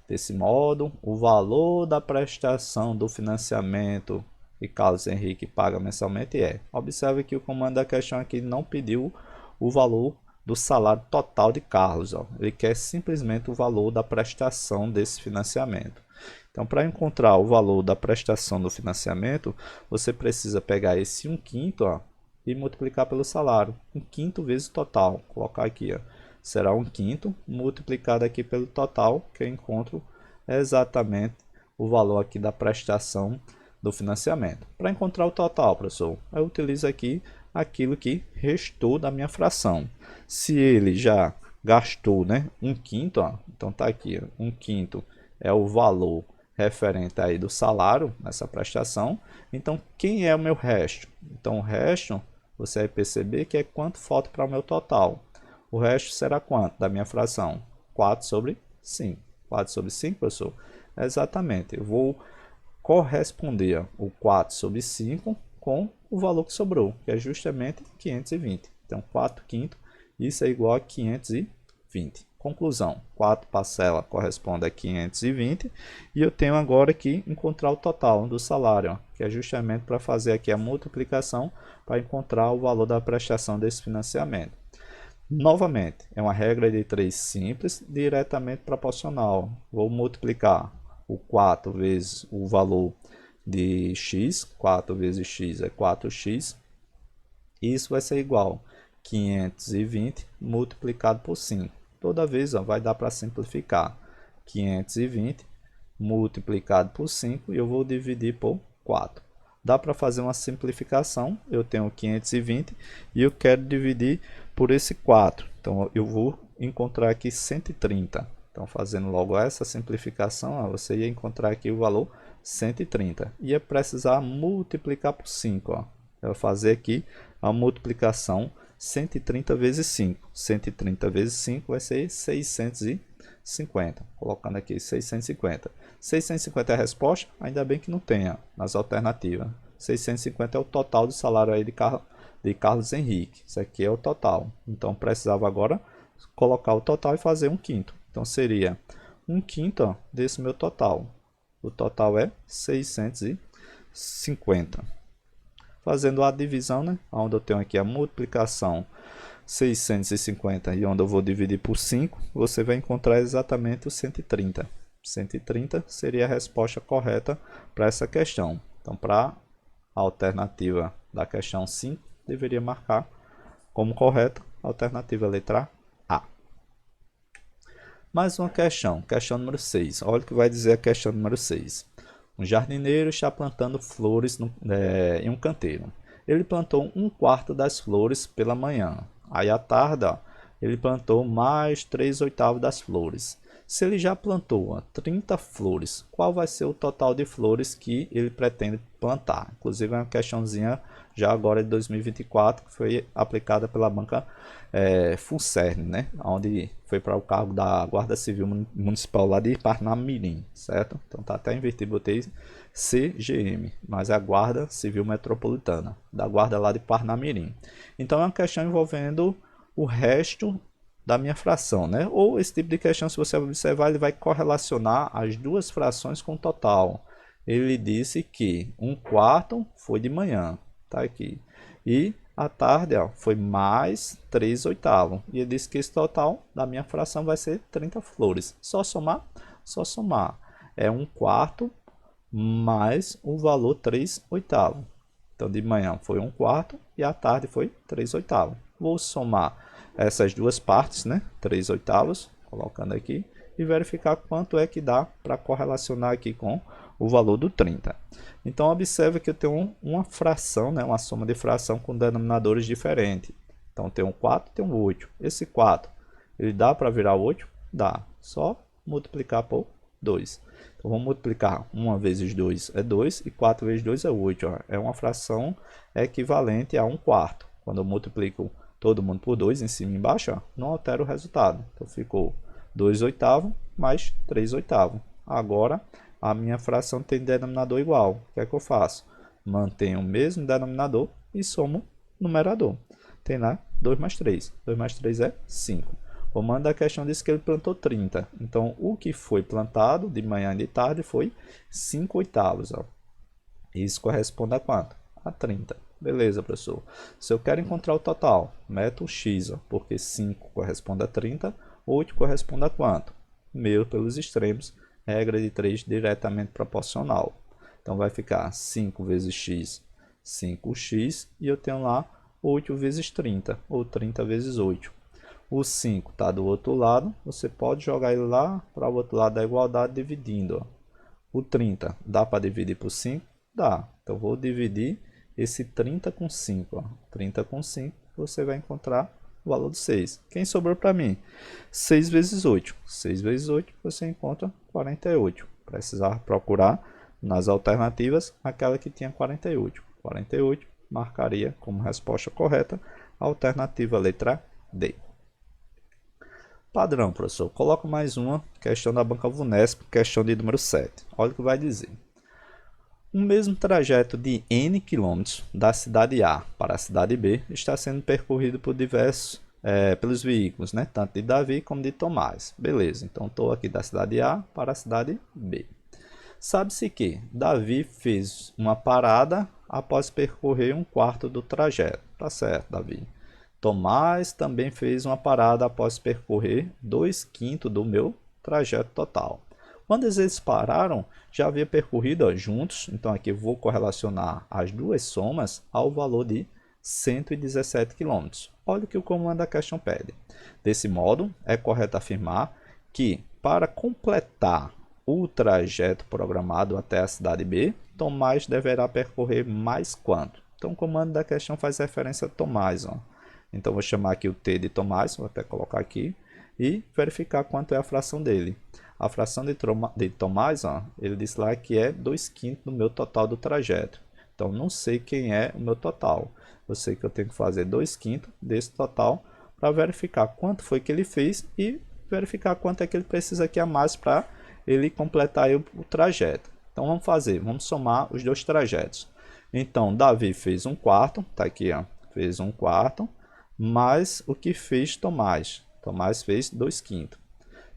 Desse modo, o valor da prestação do financiamento que Carlos Henrique paga mensalmente é. Observe que o comando da questão aqui não pediu o valor do salário total de Carlos, ó. Ele quer simplesmente o valor da prestação desse financiamento. Então, para encontrar o valor da prestação do financiamento, você precisa pegar esse 1/5, ó, e multiplicar pelo salário. 1/5 vezes o total. Colocar aqui, ó. Será 1/5 multiplicado aqui pelo total, que eu encontro exatamente o valor aqui da prestação do financiamento. Para encontrar o total, professor, eu utilizo aqui aquilo que restou da minha fração. Se ele já gastou, né, 1/5, ó, então tá aqui, ó, 1/5 é o valor referente aí do salário nessa prestação. Então, quem é o meu resto? Então, o resto, você vai perceber que é quanto falta para o meu total. O resto será quanto da minha fração? 4/5. 4/5, professor? Exatamente. Eu vou corresponder o 4/5 com o valor que sobrou, que é justamente 520. Então, 4/5, isso é igual a 520. Conclusão, 4 parcelas corresponde a 520 e eu tenho agora que encontrar o total do salário, ó, que é justamente para fazer aqui a multiplicação para encontrar o valor da prestação desse financiamento. Novamente, é uma regra de 3 simples, diretamente proporcional. Vou multiplicar o 4 vezes o valor de x, 4 vezes x é 4x, isso vai ser igual a 520 multiplicado por 5. Toda vez, ó, vai dar para simplificar. 520 multiplicado por 5 e eu vou dividir por 4. Dá para fazer uma simplificação. Eu tenho 520 e eu quero dividir por esse 4. Então, eu vou encontrar aqui 130. Então, fazendo logo essa simplificação, ó, você ia encontrar aqui o valor 130. Ia precisar multiplicar por 5. Ó. Eu vou fazer aqui a multiplicação 130 vezes 5. 130 vezes 5 vai ser 650. Colocando aqui 650. 650 é a resposta? Ainda bem que não tenha nas alternativas. 650 é o total do salário aí de Carlos Henrique. Isso aqui é o total. Então, precisava agora colocar o total e fazer 1/5. Então, seria 1/5, ó, desse meu total. O total é 650. Fazendo a divisão, né, onde eu tenho aqui a multiplicação 650 e onde eu vou dividir por 5, você vai encontrar exatamente o 130. 130 seria a resposta correta para essa questão. Então, para a alternativa da questão 5, deveria marcar como correta a alternativa letra A. Mais uma questão, questão número 6. Olha o que vai dizer a questão número 6. Um jardineiro está plantando flores em um canteiro. Ele plantou 1/4 das flores pela manhã. Aí à tarde, ó, ele plantou mais 3/8 das flores. Se ele já plantou, ó, 30 flores, qual vai ser o total de flores que ele pretende plantar? Inclusive é uma questãozinha já agora de 2024 que foi aplicada pela banca FUNCERN, né? Onde foi para o cargo da Guarda Civil Municipal lá de Parnamirim, certo? Então tá até invertido, botei CGM, mas é a Guarda Civil Metropolitana, da Guarda lá de Parnamirim. Então é uma questão envolvendo o resto da minha fração, né? Ou esse tipo de questão, se você observar, ele vai correlacionar as duas frações com o total. Ele disse que 1/4 foi de manhã, tá aqui, e à tarde, ó, foi mais 3/8. E ele disse que esse total da minha fração vai ser 30 flores. Só somar? Só somar. É 1/4 mais o valor 3/8. Então, de manhã foi 1/4 e à tarde foi 3/8. Vou somar essas duas partes, né? 3/8, colocando aqui, e verificar quanto é que dá para correlacionar aqui com o valor do 30. Então, observe que eu tenho uma fração, né? Uma soma de fração com denominadores diferentes. Então, tem um 4 e tem um 8. Esse 4 Ele dá para virar 8? Dá. Só multiplicar por 2. Então vamos multiplicar 1 vezes 2 é 2 e 4 vezes 2 é 8. Ó. É uma fração equivalente a 1/4. Quando eu multiplico todo mundo por 2 em cima e embaixo, ó, não altera o resultado. Então ficou 2/8 mais 3/8. Agora a minha fração tem denominador igual. O que é que eu faço? Mantenho o mesmo denominador e somo o numerador. Tem lá 2 mais 3. 2 mais 3 é 5. O comando da questão diz que ele plantou 30. Então, o que foi plantado de manhã e de tarde foi 5/8. Ó. Isso corresponde a quanto? A 30. Beleza, professor. Se eu quero encontrar o total, meto o x, ó, porque 5 corresponde a 30, 8 corresponde a quanto? Meu pelos extremos, regra de 3 diretamente proporcional. Então, vai ficar 5 vezes x, 5x, e eu tenho lá 8 vezes 30, ou 30 vezes 8. O 5 está do outro lado, você pode jogar ele lá para o outro lado da igualdade dividindo. Ó. O 30 dá para dividir por 5? Dá. Então, vou dividir esse 30 com 5. Ó. 30 com 5, você vai encontrar o valor de 6. Quem sobrou para mim? 6 vezes 8. 6 vezes 8, você encontra 48. Precisava procurar nas alternativas aquela que tinha 48. 48 marcaria como resposta correta a alternativa letra D. Padrão, professor. Coloca mais uma questão da banca VUNESP, questão de número 7. Olha o que vai dizer. O mesmo trajeto de N quilômetros da cidade A para a cidade B está sendo percorrido por pelos veículos, né? Tanto de Davi como de Tomás. Beleza, então estou aqui da cidade A para a cidade B. Sabe-se que Davi fez uma parada após percorrer 1/4 do trajeto. Tá certo, Davi. Tomás também fez uma parada após percorrer 2/5 do meu trajeto total. Quando eles pararam, já havia percorrido juntos, então aqui eu vou correlacionar as duas somas ao valor de 117 km. Olha o que o comando da questão pede. Desse modo, é correto afirmar que para completar o trajeto programado até a cidade B, Tomás deverá percorrer mais quanto? Então o comando da questão faz referência a Tomás. Ó. Então vou chamar aqui o T de Tomás, vou até colocar aqui, e verificar quanto é a fração dele. A fração de Tomás, ó, ele disse lá que é 2/5 do meu total do trajeto. Então não sei quem é o meu total. Eu sei que eu tenho que fazer 2/5 desse total para verificar quanto foi que ele fez e verificar quanto é que ele precisa aqui a mais para ele completar o trajeto. Então vamos somar os dois trajetos. Então Davi fez 1/4, tá aqui, ó, fez 1/4, mais o que fez Tomás. Tomás fez 2/5.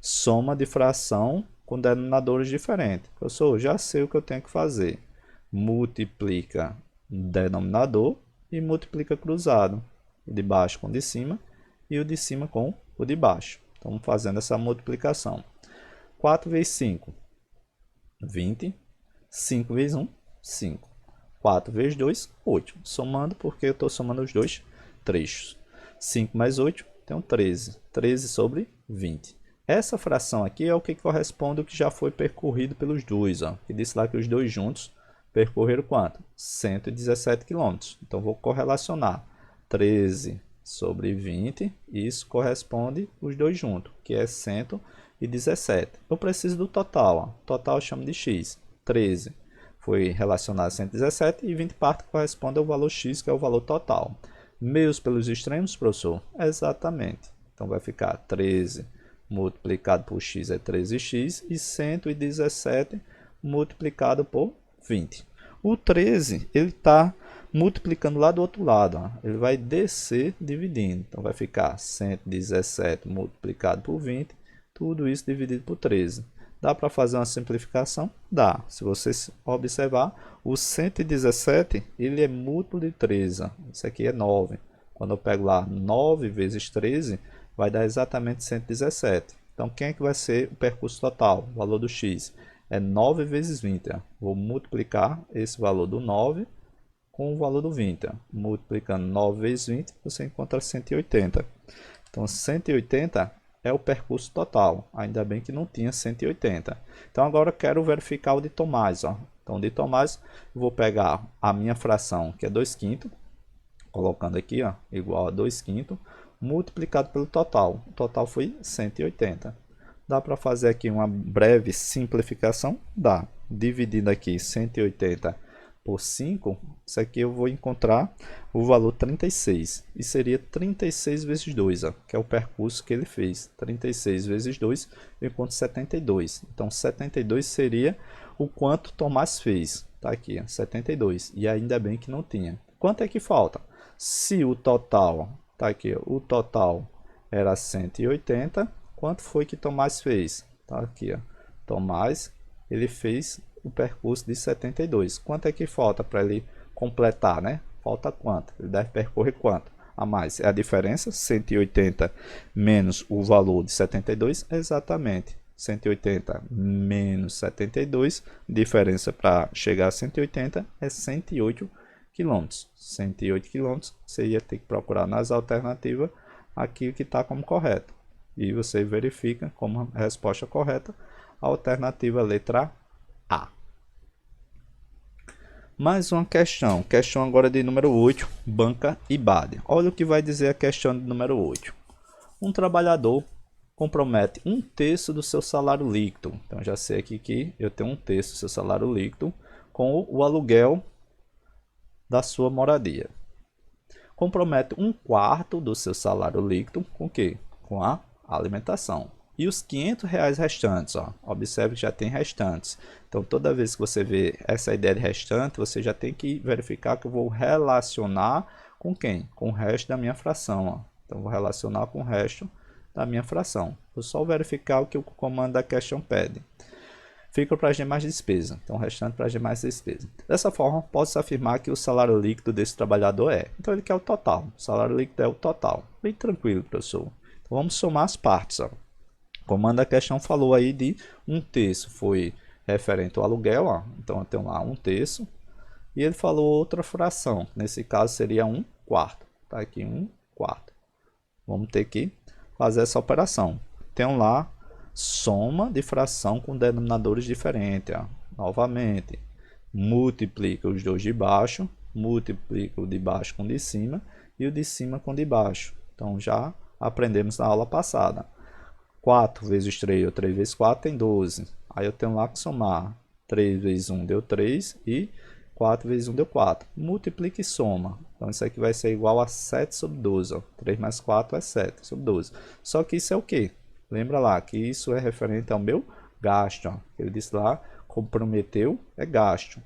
Soma de fração com denominadores diferentes. Professor, já sei o que eu tenho que fazer. Multiplica denominador e multiplica cruzado. O de baixo com o de cima e o de cima com o de baixo. Estamos fazendo essa multiplicação. 4 vezes 5, 20. 5 vezes 1, 5. 4 vezes 2, 8. Somando, porque eu estou somando os dois trechos. 5 mais 8, tenho 13. 13 sobre 20. Essa fração aqui é o que corresponde ao que já foi percorrido pelos dois. Ó. Que disse lá que os dois juntos percorreram quanto? 117 km. Então, vou correlacionar 13 sobre 20. E isso corresponde os dois juntos, que é 117. Eu preciso do total. Ó. Total eu chamo de x. 13 foi relacionado a 117 e 20 partes corresponde ao valor x, que é o valor total. Meios pelos extremos, professor? Exatamente. Então, vai ficar 13 multiplicado por x é 13x e 117 multiplicado por 20. O 13 ele está multiplicando lá do outro lado. Ó. Ele vai descer dividindo. Então, vai ficar 117 multiplicado por 20. Tudo isso dividido por 13. Dá para fazer uma simplificação? Dá. Se você observar, o 117 ele é múltiplo de 13. Ó. Isso aqui é 9. Quando eu pego lá 9 vezes 13, vai dar exatamente 117. Então, quem é que vai ser o percurso total? O valor do x é 9 vezes 20. Ó. Vou multiplicar esse valor do 9 com o valor do 20. Ó. Multiplicando 9 vezes 20, você encontra 180. Então, 180 é o percurso total. Ainda bem que não tinha 180. Então, agora eu quero verificar o de Tomás. Ó. Então, o de Tomás, eu vou pegar a minha fração, que é 2/5, colocando aqui, ó, igual a 2/5. multiplicado pelo total. O total foi 180. Dá para fazer aqui uma breve simplificação? Dá. Dividindo aqui 180 por 5, isso aqui eu vou encontrar o valor 36. E seria 36 vezes 2, ó, que é o percurso que ele fez. 36 vezes 2, eu encontro 72. Então, 72 seria o quanto Tomás fez. Tá aqui, ó, 72. E ainda bem que não tinha. Quanto é que falta? Se o total, tá aqui, ó, o total era 180, quanto foi que Tomás fez? Tá aqui, ó. Tomás, ele fez o percurso de 72. Quanto é que falta para ele completar, né? Falta quanto? Ele deve percorrer quanto? A mais. É a diferença, 180 menos o valor de 72, exatamente. 180 menos 72, diferença para chegar a 180 é 108 km. 108 km, você ia ter que procurar nas alternativas aqui que está como correto. E você verifica como a resposta correta a alternativa letra A. Mais uma questão. Questão agora de número 8, banca e BAD. Olha o que vai dizer a questão de número 8. Um trabalhador compromete 1/3 do seu salário líquido. Então, já sei aqui que eu tenho 1/3 do seu salário líquido com o aluguel da sua moradia. Compromete 1/4 do seu salário líquido com o quê? Com a alimentação. E os R$500 restantes, ó, observe que já tem restantes. Então, toda vez que você vê essa ideia de restante, você já tem que verificar que eu vou relacionar com quem? Com o resto da minha fração. Ó. Então, vou relacionar com o resto da minha fração. Vou só verificar o que o comando da questão pede. Fica para as demais despesas. Então, o restante para as demais despesas. Dessa forma, posso afirmar que o salário líquido desse trabalhador é. Então, ele quer o total. O salário líquido é o total. Bem tranquilo, professor. Então, vamos somar as partes, ó. O comando da questão falou aí de 1/3 foi referente ao aluguel, ó. Então eu tenho lá 1/3. E ele falou outra fração, nesse caso seria 1/4. Tá aqui 1/4. Vamos ter que fazer essa operação. Tenho lá soma de fração com denominadores diferentes, ó. Novamente, multiplica os dois de baixo, multiplica o de baixo com o de cima e o de cima com o de baixo. Então já aprendemos na aula passada. 4 vezes 3 ou 3 vezes 4 tem 12. Aí eu tenho lá que somar. 3 vezes 1 deu 3 e 4 vezes 1 deu 4. Multiplica e soma. Então isso aqui vai ser igual a 7 sobre 12. Ó. 3 mais 4 é 7 sobre 12. Só que isso é o quê? Lembra lá que isso é referente ao meu gasto. Ó. Ele disse lá, comprometeu é gasto.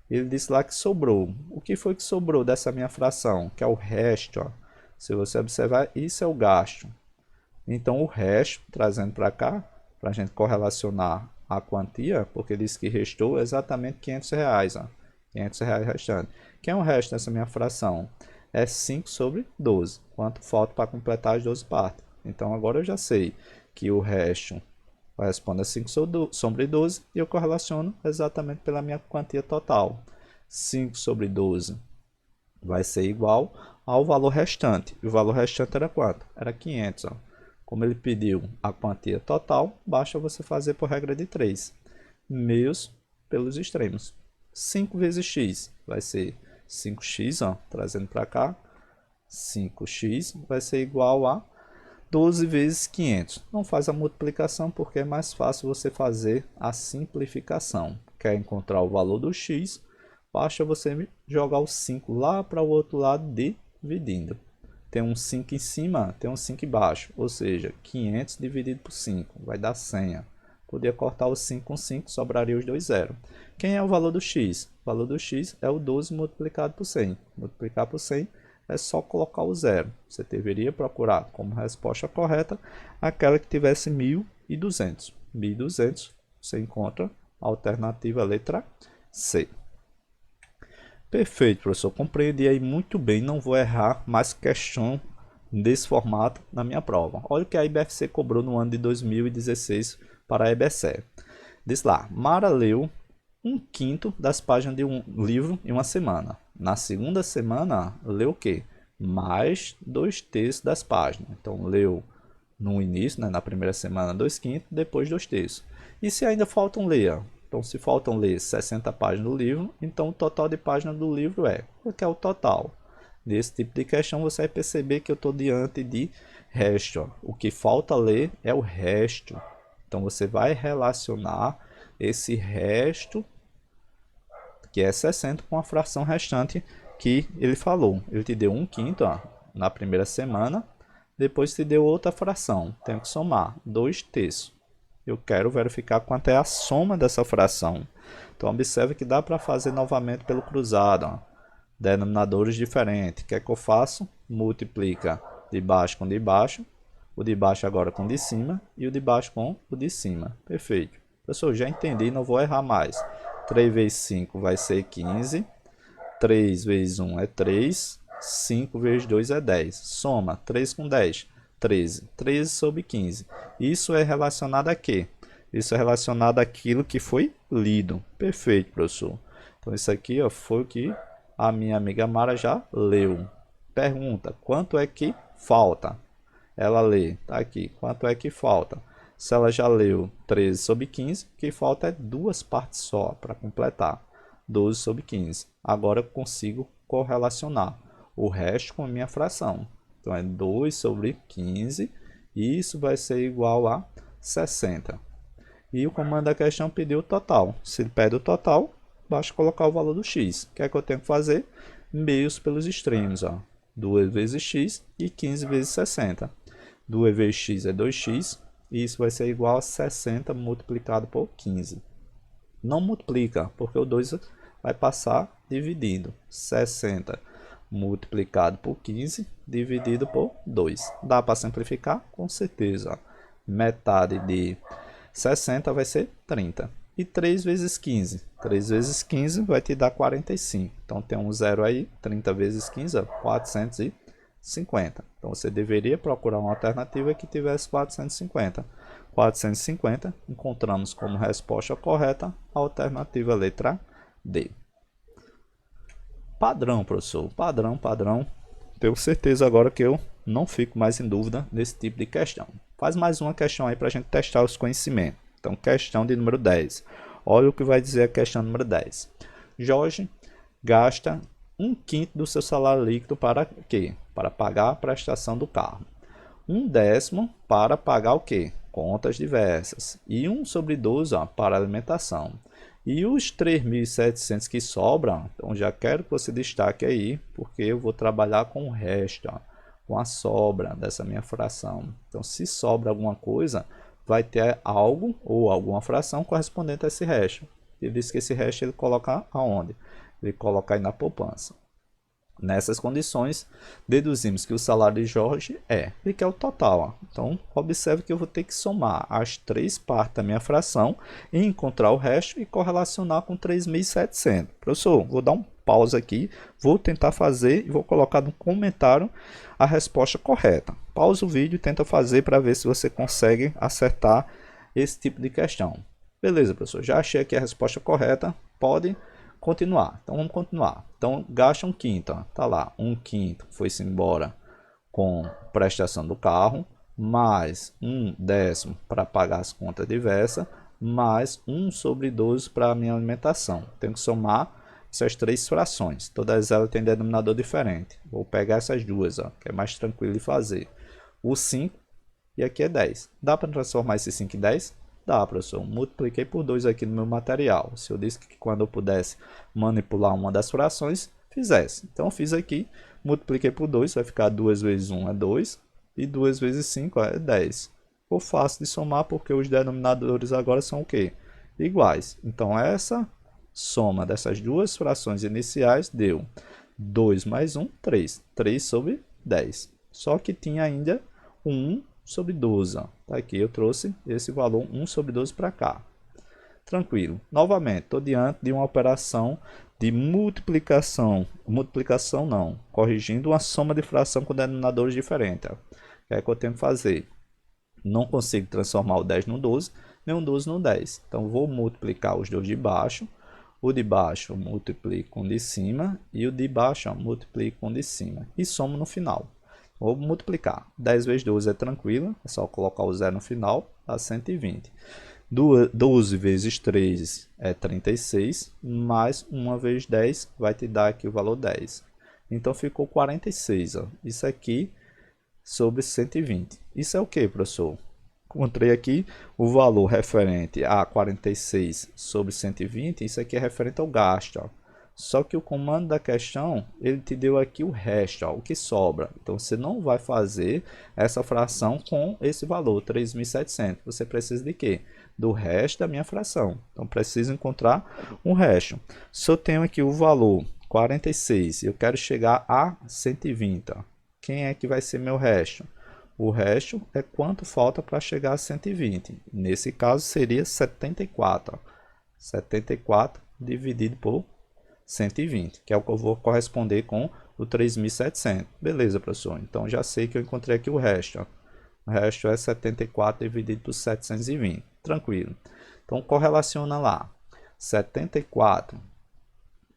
Ele disse lá que sobrou. O que foi que sobrou dessa minha fração? Que é o resto. Ó. Se você observar, isso é o gasto. Então, o resto, trazendo para cá, para a gente correlacionar a quantia, porque disse que restou exatamente R$500, ó, R$500 restante. Que é o resto dessa minha fração? É 5 sobre 12. Quanto falta para completar as 12 partes? Então, agora eu já sei que o resto corresponde a 5 sobre 12 e eu correlaciono exatamente pela minha quantia total. 5 sobre 12 vai ser igual ao valor restante. E o valor restante era quanto? Era 500, ó. Como ele pediu a quantia total, basta você fazer por regra de 3. Meios pelos extremos. 5 vezes x vai ser 5x, ó, trazendo para cá. 5x vai ser igual a 12 vezes 500. Não faz a multiplicação porque é mais fácil você fazer a simplificação. Quer encontrar o valor do x, basta você jogar o 5 lá para o outro lado dividindo. Tem um 5 em cima, tem um 5 embaixo, ou seja, 500 dividido por 5, vai dar 100. Podia cortar o 5 com 5, sobraria os dois zeros. Quem é o valor do x? O valor do x é o 12 multiplicado por 100. Multiplicar por 100 é só colocar o zero. Você deveria procurar como resposta correta aquela que tivesse 1.200. 1.200, você encontra a alternativa letra C. Perfeito, professor. Compreendi aí muito bem. Não vou errar mais questão desse formato na minha prova. Olha o que a IBFC cobrou no ano de 2016 para a EBSER. Diz lá, Mara leu 1/5 das páginas de um livro em uma semana. Na segunda semana, leu o quê? Mais 2/3 das páginas. Então, leu no início, né, na primeira semana, 2/5, depois 2/3. E se ainda faltam ler? Então, se faltam ler 60 páginas do livro, então o total de páginas do livro é. O que é o total? nesse tipo de questão, você vai perceber que eu estou diante de resto. Ó. O que falta ler é o resto. Então, você vai relacionar esse resto, que é 60, com a fração restante que ele falou. Ele te deu 1/5 ó, na primeira semana, depois te deu outra fração. Tenho que somar 2/3. Eu quero verificar quanto é a soma dessa fração. Então, observe que dá para fazer novamente pelo cruzado. Ó. Denominadores diferentes. O que é que eu faço? Multiplica de baixo com de baixo. O de baixo agora com o de cima. E o de baixo com o de cima. Perfeito. Pessoal, já entendi, não vou errar mais. 3 vezes 5 vai ser 15. 3 vezes 1 é 3. 5 vezes 2 é 10. Soma 3 com 10. 13. 13 sobre 15. Isso é relacionado a quê? Isso é relacionado àquilo que foi lido. Perfeito, professor. Então, isso aqui ó, foi o que a minha amiga Mara já leu. Pergunta, quanto é que falta? Ela lê, tá aqui, quanto é que falta? Se ela já leu 13 sobre 15, o que falta é 2 partes só para completar. 12 sobre 15. Agora eu consigo correlacionar o resto com a minha fração. Então, é 2 sobre 15, e isso vai ser igual a 60. E o comando da questão pediu o total. Se ele pede o total, basta colocar o valor do x. O que é que eu tenho que fazer? Meios pelos extremos. Ó. 2 vezes x e 15 vezes 60. 2 vezes x é 2x, e isso vai ser igual a 60 multiplicado por 15. Não multiplica, porque o 2 vai passar dividido. 60 multiplicado por 15, dividido por 2. Dá para simplificar? Com certeza. Metade de 60 vai ser 30. E 3 vezes 15. 3 vezes 15 vai te dar 45. Então, tem um zero aí. 30 vezes 15 é 450. Então, você deveria procurar uma alternativa que tivesse 450. 450, encontramos como resposta correta a alternativa letra D. Padrão, professor. Padrão, padrão. Tenho certeza agora que eu não fico mais em dúvida nesse tipo de questão. Faz mais uma questão aí para a gente testar os conhecimentos. Então, questão de número 10. Olha o que vai dizer a questão número 10. Jorge gasta 1/5 do seu salário líquido para quê? Para pagar a prestação do carro. 1/10 para pagar o quê? Contas diversas. E 1 sobre 12 ó, para alimentação. E os 3.700 que sobram, então já quero que você destaque aí, porque eu vou trabalhar com o resto, ó, com a sobra dessa minha fração. Então, se sobra alguma coisa, vai ter algo ou alguma fração correspondente a esse resto. Ele disse que esse resto ele coloca aonde? Ele coloca aí na poupança. Nessas condições, deduzimos que o salário de Jorge ele quer o total. Ó. Então, observe que eu vou ter que somar as 3 partes da minha fração e encontrar o resto e correlacionar com 3.700. Professor, vou dar um pause aqui, vou tentar fazer e vou colocar no comentário a resposta correta. Pausa o vídeo e tenta fazer para ver se você consegue acertar esse tipo de questão. Beleza, professor, já achei aqui a resposta correta, pode continuar. Então, vamos continuar. Então, gasta 1/5, ó. Tá lá, 1/5 foi-se embora com prestação do carro, mais 1/10 para pagar as contas diversas, mais 1 sobre 12 para a minha alimentação. Tenho que somar essas 3 frações. Todas elas têm denominador diferente. Vou pegar essas duas, ó, que é mais tranquilo de fazer. O 5 e aqui é 10. Dá para transformar esse 5 em 10? Dá, professor. Multipliquei por 2 aqui no meu material. Se eu disse que quando eu pudesse manipular uma das frações, fizesse. Então, eu fiz aqui, multipliquei por 2, vai ficar 2 vezes 1 é 2, e 2 vezes 5 é 10. Ficou fácil de somar, porque os denominadores agora são o quê? Iguais. Então, essa soma dessas duas frações iniciais deu 2 mais 1, 3. 3 sobre 10. Só que tinha ainda 1 sobre 12. Ó. Tá aqui, eu trouxe esse valor 1 sobre 12 para cá. Tranquilo. Novamente, estou diante de uma operação de multiplicação. Multiplicação não. Corrigindo uma soma de fração com denominadores diferentes. Ó. O que é que eu tenho que fazer? Não consigo transformar o 10 no 12, nem o 12 no 10. Então, vou multiplicar os dois de baixo. O de baixo eu multiplico com o de cima. E o de baixo eu multiplico com o de cima. E somo no final. Vou multiplicar. 10 vezes 12 é tranquilo. É só colocar o zero no final. Dá 120. 12 vezes 3 é 36. Mais 1 vezes 10 vai te dar aqui o valor 10. Então ficou 46, ó. Isso aqui sobre 120. Isso é o que, professor? Encontrei aqui o valor referente a 46 sobre 120. Isso aqui é referente ao gasto, ó. Só que o comando da questão, ele te deu aqui o resto, ó, o que sobra. Então, você não vai fazer essa fração com esse valor, 3.700. Você precisa de quê? Do resto da minha fração. Então, preciso encontrar um resto. Se eu tenho aqui o valor 46, eu quero chegar a 120, ó. Quem é que vai ser meu resto? O resto é quanto falta para chegar a 120. Nesse caso, seria 74. Ó. 74 dividido por 120, que é o que eu vou corresponder com o 3.700. Beleza, professor. Então, já sei que eu encontrei aqui o resto. Ó. O resto é 74 dividido por 720. Tranquilo. Então, correlaciona lá. 74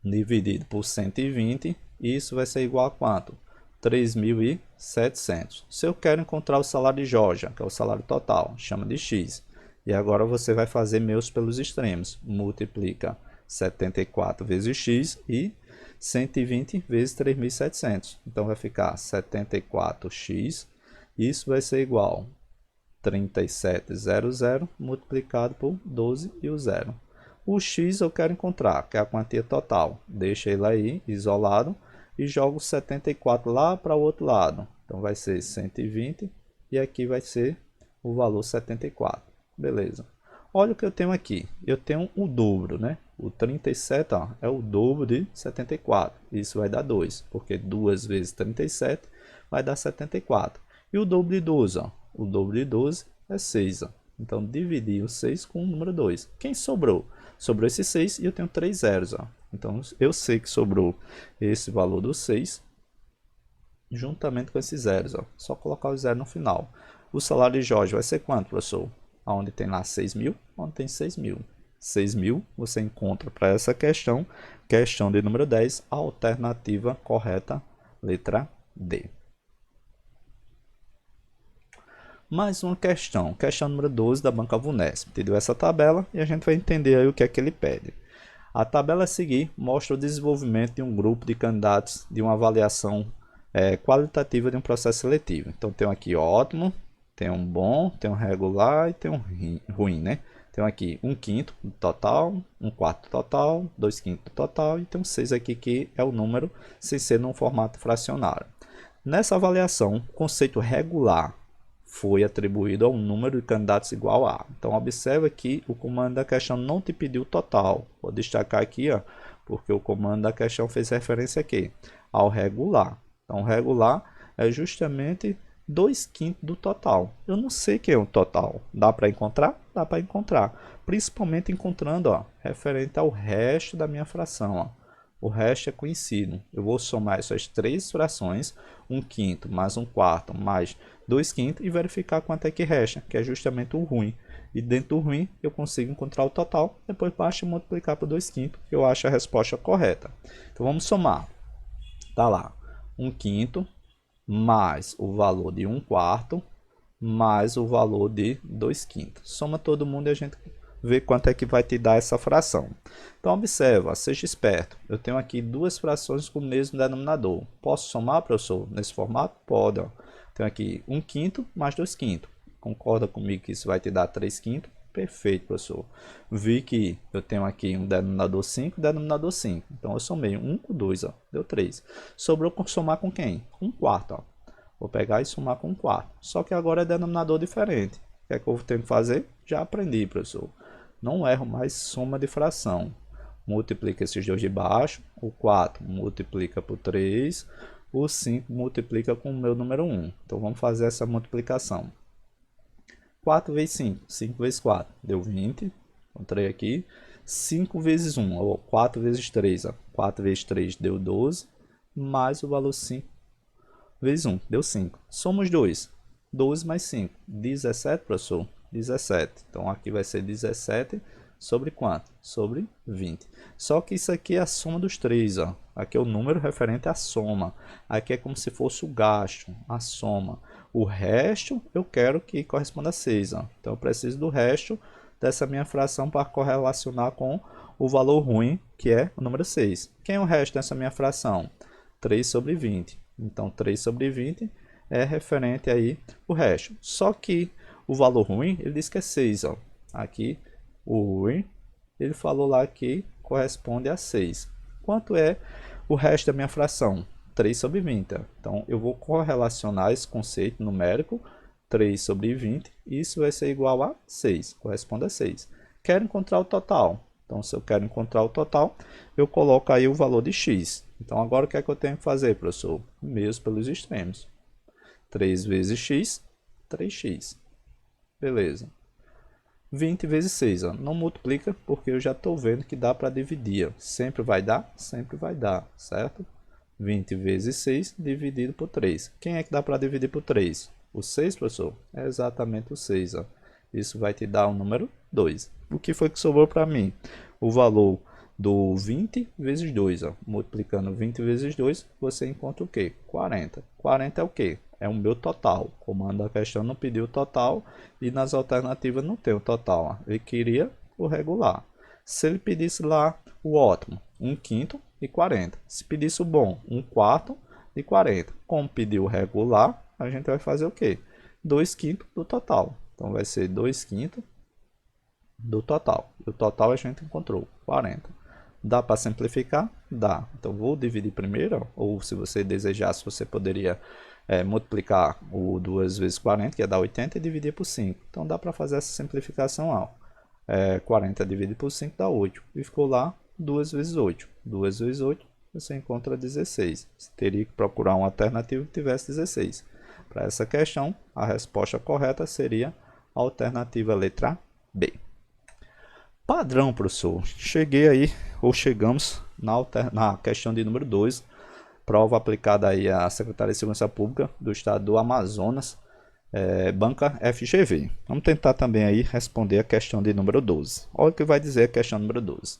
dividido por 120. Isso vai ser igual a quanto? 3.700. Se eu quero encontrar o salário de Jorge, que é o salário total, chama de X. E agora você vai fazer meus pelos extremos. Multiplica 74 vezes X e 120 vezes 3.700. Então, vai ficar 74x. Isso vai ser igual a 3700 multiplicado por 12 e o zero. O X eu quero encontrar, que é a quantia total. Deixa ele aí, isolado. E jogo 74 lá para o outro lado. Então, vai ser 120 e aqui vai ser o valor 74. Beleza. Olha o que eu tenho aqui. Eu tenho o dobro, né? O 37 ó, é o dobro de 74. Isso vai dar 2, porque 2 vezes 37 vai dar 74. E o dobro de 12, ó. O dobro de 12 é 6. Ó. Então, dividi o 6 com o número 2. Quem sobrou? Sobrou esse 6 e eu tenho 3 zeros. Ó. Então, eu sei que sobrou esse valor do 6 juntamente com esses zeros. Ó. Só colocar o zero no final. O salário de Jorge vai ser quanto, professor? Onde tem lá 6.000? Onde tem 6.000. 6.000 você encontra para essa questão de número 10, a alternativa correta, letra D. Mais uma questão número 12 da banca VUNESP. Te deu essa tabela e a gente vai entender aí o que é que ele pede. A tabela a seguir mostra o desenvolvimento de um grupo de candidatos de uma avaliação qualitativa de um processo seletivo. Então, tem aqui ótimo, tem um bom, tem um regular e tem um ruim, né? Tem aqui 1/5 do total, 1/4 do total, 2/5 do total e tem um 6 aqui que é o número sem ser num formato fracionário. Nessa avaliação, o conceito regular foi atribuído a um número de candidatos igual a. Então, observa que o comando da questão não te pediu o total. Vou destacar aqui, ó, porque o comando da questão fez referência aqui ao regular. Então, o regular é justamente 2/5 do total. Eu não sei que é o total. Dá para encontrar? Dá para encontrar. Principalmente encontrando, ó, referente ao resto da minha fração. Ó. O resto é conhecido. Eu vou somar essas três frações, 1/5 mais 1/4 mais 2/5 e verificar quanto é que resta, que é justamente o ruim. E dentro do ruim eu consigo encontrar o total, depois basta multiplicar por 2/5, que eu acho a resposta correta. Então vamos somar. Tá lá, 1/5 mais o valor de 1/4 mais o valor de 2/5. Soma todo mundo e a gente vê quanto é que vai te dar essa fração. Então, observa, seja esperto. Eu tenho aqui duas frações com o mesmo denominador. Posso somar, professor, nesse formato? Pode. Ó. Tenho aqui 1/5 mais 2/5. Concorda comigo que isso vai te dar 3/5? Perfeito, professor. Vi que eu tenho aqui um denominador 5, denominador 5. Então, eu somei 1 com 2, ó, deu 3. Sobrou somar com quem? Com 1/4. Ó. Vou pegar e somar com 1/4. Só que agora é denominador diferente. O que é que eu tenho que fazer? Já aprendi, professor. Não erro mais soma de fração. Multiplica esses dois de baixo. O 4 multiplica por 3. O 5 multiplica com o meu número 1. Então, vamos fazer essa multiplicação. 4 vezes 5. 5 vezes 4. Deu 20. Encontrei aqui. 5 vezes 1. Ou 4 vezes 3. Ó. 4 vezes 3 deu 12. Mais o valor 5 vezes 1. Deu 5. Soma os dois. 12 mais 5. 17, professor? 17. Então, aqui vai ser 17 sobre quanto? Sobre 20. Só que isso aqui é a soma dos três. Ó. Aqui é o número referente à soma. Aqui é como se fosse o gasto, a soma. O resto eu quero que corresponda a 6. Ó. Então, eu preciso do resto dessa minha fração para correlacionar com o valor ruim, que é o número 6. Quem é o resto dessa minha fração? 3 sobre 20. Então, 3 sobre 20 é referente aí o resto. Só que o valor ruim, ele diz que é 6. Ó. Aqui, o ruim, ele falou lá que corresponde a 6. Quanto é o resto da minha fração? 3 sobre 20. Então, eu vou correlacionar esse conceito numérico, 3 sobre 20, e isso vai ser igual a 6, corresponde a 6. Quero encontrar o total. Então, se eu quero encontrar o total, eu coloco aí o valor de x. Então, agora o que é que eu tenho que fazer, professor? Mesmo pelos extremos. 3 vezes x, 3x. Beleza. 20 vezes 6, ó. Não multiplica porque eu já estou vendo que dá para dividir. Ó. Sempre vai dar? Sempre vai dar, certo? 20 vezes 6 dividido por 3. Quem é que dá para dividir por 3? O 6, professor? É exatamente o 6. Ó. Isso vai te dar o número 2. O que foi que sobrou para mim? O valor do 20 vezes 2. Ó. Multiplicando 20 vezes 2, você encontra o quê? 40. 40 é o quê? É o meu total. O comando da questão não pediu o total e nas alternativas não tem o total. Ó. Ele queria o regular. Se ele pedisse lá o ótimo, 1/5 e 40. Se pedisse o bom, 1/4 e 40. Como pediu o regular, a gente vai fazer o quê? 2/5 do total. Então vai ser 2/5 do total. O total a gente encontrou 40. Dá para simplificar? Dá. Então vou dividir primeiro, ou se você desejasse, você poderia multiplicar o 2 vezes 40, que ia dar 80, e dividir por 5. Então dá para fazer essa simplificação. Ó. 40 dividido por 5 dá 8. E ficou lá 2 vezes 8. 2 vezes 8, você encontra 16. Você teria que procurar uma alternativa que tivesse 16. Para essa questão, a resposta correta seria a alternativa letra B. Padrão, professor. Cheguei aí, ou chegamos na questão de número 2, prova aplicada aí à Secretaria de Segurança Pública do Estado do Amazonas, banca FGV. Vamos tentar também aí responder a questão de número 12. Olha o que vai dizer a questão número 12.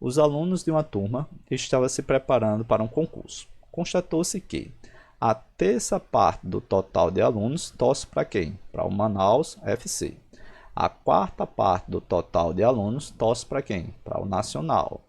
Os alunos de uma turma estavam se preparando para um concurso. Constatou-se que a terça parte do total de alunos torce para quem? Para o Manaus FC. A quarta parte do total de alunos torce para quem? Para o Nacional.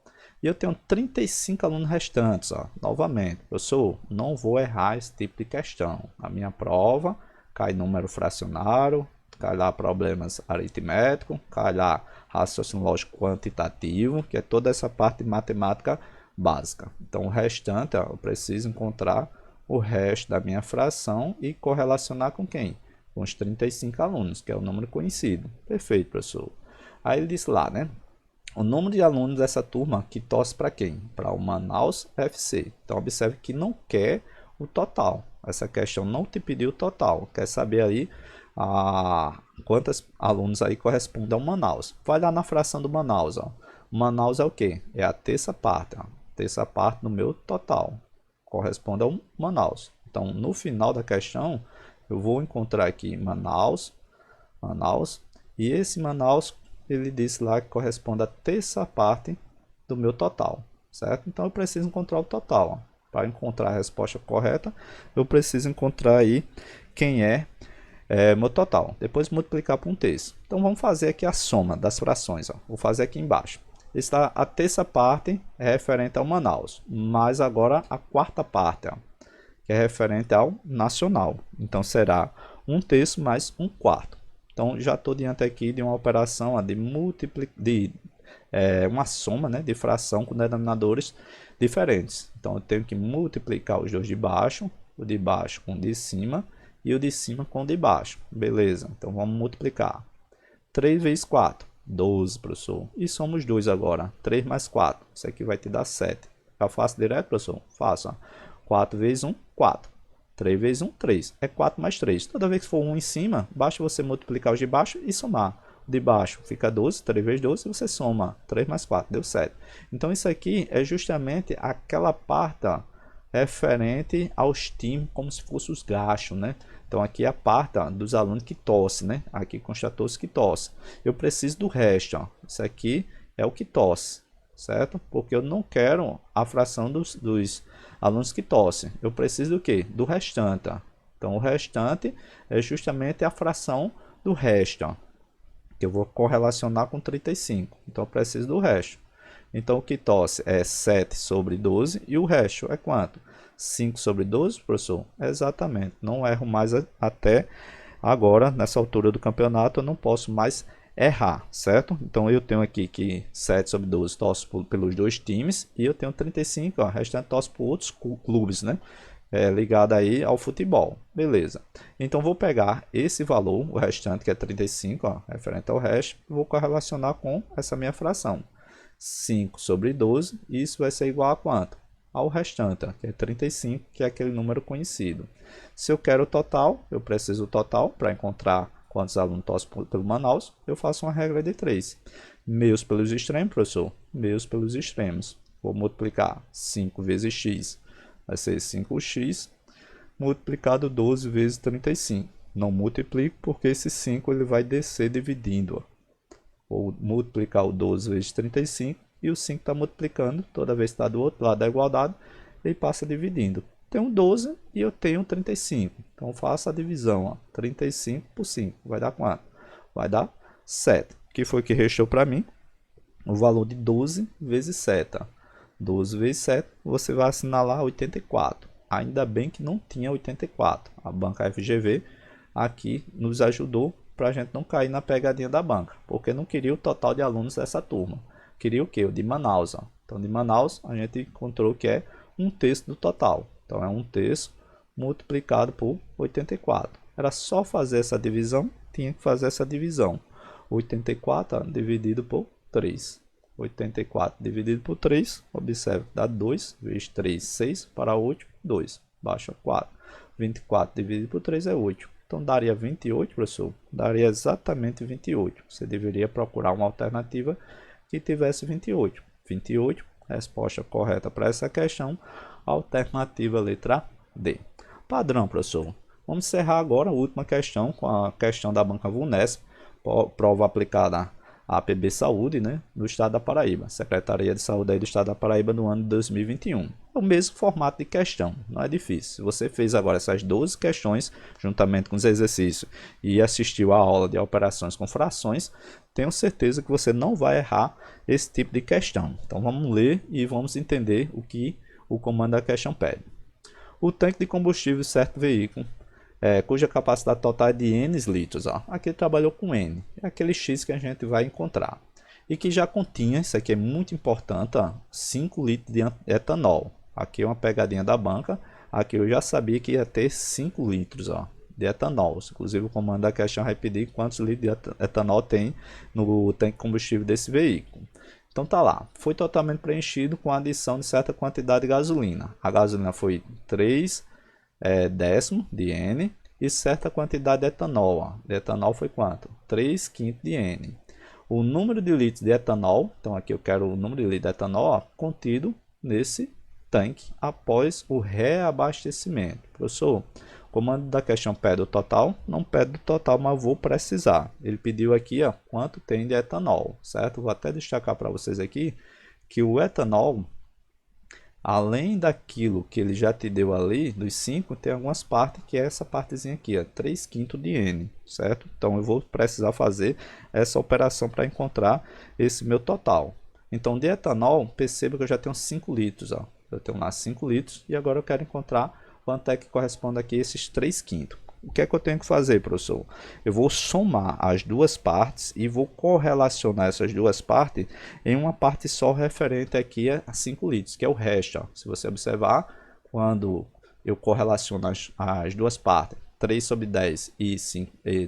E eu tenho 35 alunos restantes. Ó. Novamente, professor, não vou errar esse tipo de questão. A minha prova cai número fracionário, cai lá problemas aritméticos, cai lá raciocínio lógico quantitativo, que é toda essa parte de matemática básica. Então, o restante, ó, eu preciso encontrar o resto da minha fração e correlacionar com quem? Com os 35 alunos, que é o número conhecido. Perfeito, professor. Aí ele disse lá, né? O número de alunos dessa turma que torce para quem? Para o Manaus FC. Então, observe que não quer o total. Essa questão não te pediu o total. Quer saber aí quantos alunos aí correspondem ao Manaus. Vai lá na fração do Manaus. Ó. Manaus é o quê? É a terça parte. Ó. Terça parte do meu total. Corresponde ao Manaus. Então, no final da questão, eu vou encontrar aqui Manaus. E esse Manaus, ele disse lá que corresponde à terça parte do meu total. Certo? Então, eu preciso encontrar o total. Ó. Para encontrar a resposta correta, eu preciso encontrar aí quem é meu total. Depois multiplicar por um terço. Então vamos fazer aqui a soma das frações. Ó. Vou fazer aqui embaixo. A terça parte é referente ao Manaus, mas agora a quarta parte, ó, que é referente ao Nacional. Então será um terço mais um quarto. Então já estou diante aqui de uma operação ó, uma soma, né, de fração com denominadores diferentes. Então eu tenho que multiplicar os dois de baixo, o de baixo com o de cima e o de cima com o de baixo. Beleza, então vamos multiplicar. 3 vezes 4, 12, professor. E somos 2 agora. 3 mais 4, isso aqui vai te dar 7. Já faço direto, professor? Faço. Ó. 4 vezes 1, 4. 3 vezes 1, 3. É 4 mais 3. Toda vez que for 1 em cima, basta você multiplicar os de baixo e somar. O de baixo fica 12, 3 vezes 12, você soma. 3 mais 4, deu 7. Então isso aqui é justamente aquela parte ó, referente aos times, como se fosse os gastos, né? Então aqui é a parte ó, dos alunos que tosse, né? Aqui constatou-se que tosse. Eu preciso do resto, ó. Isso aqui é o que tosse, certo? Porque eu não quero a fração dos alunos que tossem. Eu preciso do quê? Do restante, ó. Então o restante é justamente a fração do resto, ó, que eu vou correlacionar com 35. Então eu preciso do resto. Então o que tosse é 7 sobre 12 e o resto é quanto? 5 sobre 12, professor? Exatamente, não erro mais até agora, nessa altura do campeonato, eu não posso mais errar, certo? Então eu tenho aqui que 7 sobre 12 torce pelos dois times e eu tenho 35, ó, restante torce por outros clubes, né? Ligado aí ao futebol, beleza. Então vou pegar esse valor, o restante que é 35, ó, referente ao resto, e vou correlacionar com essa minha fração. 5 sobre 12, isso vai ser igual a quanto? Ao restante, ó, que é 35, que é aquele número conhecido. Se eu quero o total, eu preciso do total para encontrar quantos alunos torcem pelo Manaus, eu faço uma regra de 3. Meus pelos extremos, professor? Meus pelos extremos. Vou multiplicar 5 vezes x, vai ser 5x, multiplicado 12 vezes 35. Não multiplico porque esse 5 ele vai descer dividindo. Ó. Vou multiplicar o 12 vezes 35 e o 5 está multiplicando, toda vez que está do outro lado da igualdade, ele passa dividindo. Tenho 12 e eu tenho 35. Então faço a divisão, ó. 35 por 5. Vai dar quanto? Vai dar 7. O que foi que restou para mim? O valor de 12 vezes 7. Ó. 12 vezes 7, você vai assinalar 84. Ainda bem que não tinha 84. A banca FGV aqui nos ajudou para a gente não cair na pegadinha da banca. Porque não queria o total de alunos dessa turma. Queria o que? O de Manaus. Ó. Então de Manaus a gente encontrou que é 1/3 do total. Então é 1/3 multiplicado por 84. Era só fazer essa divisão, tinha que fazer essa divisão. 84 ó, dividido por 3. 84 dividido por 3, observe, dá 2 vezes 3, 6, para 8, 2, baixa 4. 24 dividido por 3 é 8. Então daria 28, professor? Daria exatamente 28. Você deveria procurar uma alternativa que tivesse 28. 28, resposta correta para essa questão. Alternativa letra D. Padrão, professor. Vamos encerrar agora a última questão com a questão da banca VUNESP, prova aplicada à APB Saúde, né, do estado da Paraíba, Secretaria de Saúde aí do estado da Paraíba no ano de 2021. É o mesmo formato de questão, não é difícil. Se você fez agora essas 12 questões, juntamente com os exercícios, e assistiu à aula de operações com frações, tenho certeza que você não vai errar esse tipo de questão. Então vamos ler e vamos entender o que o comando da questão pede. O tanque de combustível de certo veículo, cuja capacidade total é de N litros. Ó. Aqui ele trabalhou com N, é aquele X que a gente vai encontrar. E que já continha, isso aqui é muito importante, ó, 5 litros de etanol. Aqui é uma pegadinha da banca, aqui eu já sabia que ia ter 5 litros ó, de etanol. Inclusive o comando da questão vai pedir quantos litros de etanol tem no tanque de combustível desse veículo. Então tá lá, foi totalmente preenchido com a adição de certa quantidade de gasolina. A gasolina foi 3 décimo de N e certa quantidade de etanol. Ó. De etanol foi quanto? 3/5 de N. O número de litros de etanol, então aqui eu quero o número de litros de etanol ó, contido nesse tanque após o reabastecimento. Professor, o comando da questão pede o total, não pede o total, mas vou precisar. Ele pediu aqui ó, quanto tem de etanol, certo? Vou até destacar para vocês aqui que o etanol, além daquilo que ele já te deu ali, dos 5, tem algumas partes, que é essa partezinha aqui, 3/5 de N, certo? Então eu vou precisar fazer essa operação para encontrar esse meu total. Então de etanol, perceba que eu já tenho 5 litros, ó. Eu tenho lá 5 litros e agora eu quero encontrar quanto é que corresponde aqui esses 3/5. O que é que eu tenho que fazer, professor? Eu vou somar as duas partes e vou correlacionar essas duas partes em uma parte só referente aqui a 5 litros, que é o resto. Ó. Se você observar, quando eu correlaciono as duas partes, 3 sobre 10 e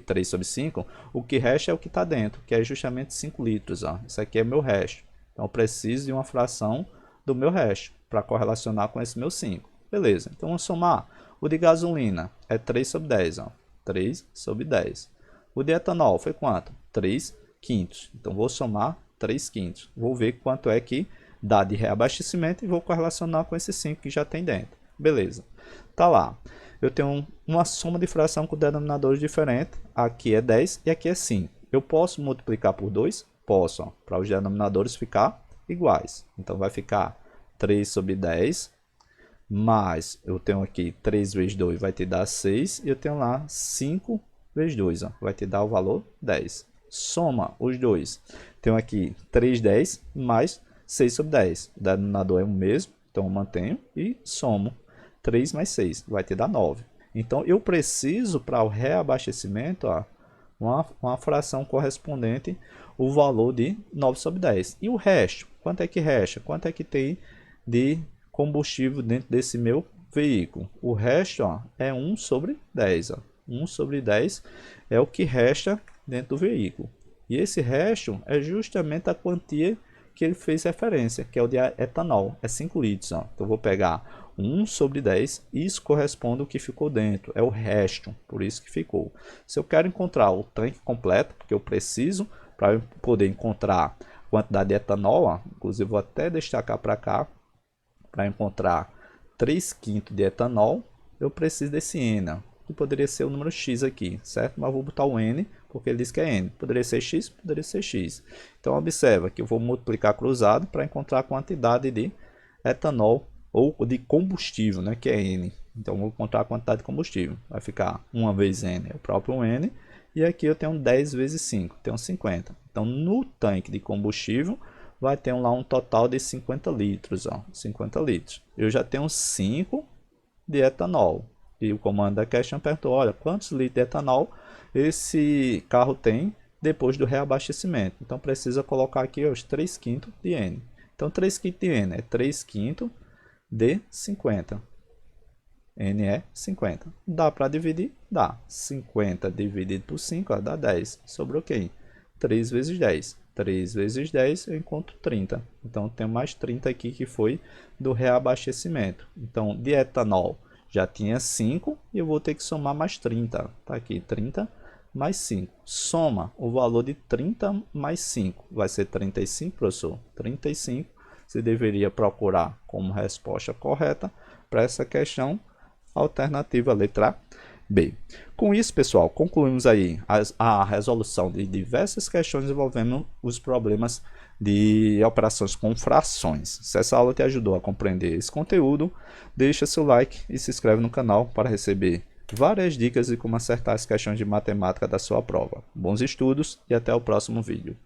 3 sobre 5, o que resta é o que está dentro, que é justamente 5 litros. Ó. Isso aqui é meu resto. Então eu preciso de uma fração do meu resto para correlacionar com esse meu 5. Beleza, então vamos somar. O de gasolina é 3 sobre 10. Ó. 3 sobre 10. O de etanol foi quanto? 3/5. Então vou somar 3/5. Vou ver quanto é que dá de reabastecimento e vou correlacionar com esses 5 que já tem dentro. Beleza. Tá lá. Eu tenho uma soma de fração com denominadores diferentes. Aqui é 10 e aqui é 5. Eu posso multiplicar por 2? Posso, para os denominadores ficar iguais. Então vai ficar 3 sobre 10, mais eu tenho aqui 3 vezes 2 vai te dar 6, e eu tenho lá 5 vezes 2, ó, vai te dar o valor 10. Soma os dois. Tenho aqui 3/10 mais 6 sobre 10. O denominador é o mesmo, então eu mantenho e somo. 3 mais 6, vai te dar 9. Então, eu preciso, para o reabastecimento, ó, uma fração correspondente o valor de 9 sobre 10. E o resto? Quanto é que resta? Quanto é que tem de combustível dentro desse meu veículo? O resto, ó, é 1 sobre 10. Ó. 1 sobre 10 é o que resta dentro do veículo. E esse resto é justamente a quantia que ele fez referência, que é o de etanol, é 5 litros. Ó. Então, eu vou pegar 1 sobre 10, isso corresponde ao que ficou dentro, é o resto, por isso que ficou. Se eu quero encontrar o tanque completo, porque eu preciso, para eu poder encontrar a quantidade de etanol, ó, inclusive vou até destacar para cá, para encontrar 3/5 de etanol, eu preciso desse N, ó, que poderia ser o número X aqui, certo? Mas vou botar o N, porque ele diz que é N. Poderia ser X, poderia ser X. Então, observa que eu vou multiplicar cruzado para encontrar a quantidade de etanol ou de combustível, né, que é N. Então, vou encontrar a quantidade de combustível. Vai ficar 1 vezes N, é o próprio N. E aqui eu tenho 10 vezes 5, tenho 50. Então, no tanque de combustível, vai ter lá um total de 50 litros. Ó, 50 litros. Eu já tenho 5 de etanol. E o comando da question perguntou, olha, quantos litros de etanol esse carro tem depois do reabastecimento. Então, precisa colocar aqui os 3/5 de N. Então, 3/5 de N é 3/5 de 50. N é 50. Dá para dividir? Dá. 50 dividido por 5, ó, dá 10. Sobrou quem? 3 vezes 10. 3 vezes 10 eu encontro 30. Então, tem mais 30 aqui que foi do reabastecimento. Então, de etanol já tinha 5 e eu vou ter que somar mais 30. Tá aqui, 30 mais 5. Soma o valor de 30 mais 5. Vai ser 35, professor? 35. Você deveria procurar como resposta correta para essa questão alternativa, letra B. Com isso, pessoal, concluímos aí a resolução de diversas questões envolvendo os problemas de operações com frações. Se essa aula te ajudou a compreender esse conteúdo, deixa seu like e se inscreve no canal para receber várias dicas de como acertar as questões de matemática da sua prova. Bons estudos e até o próximo vídeo.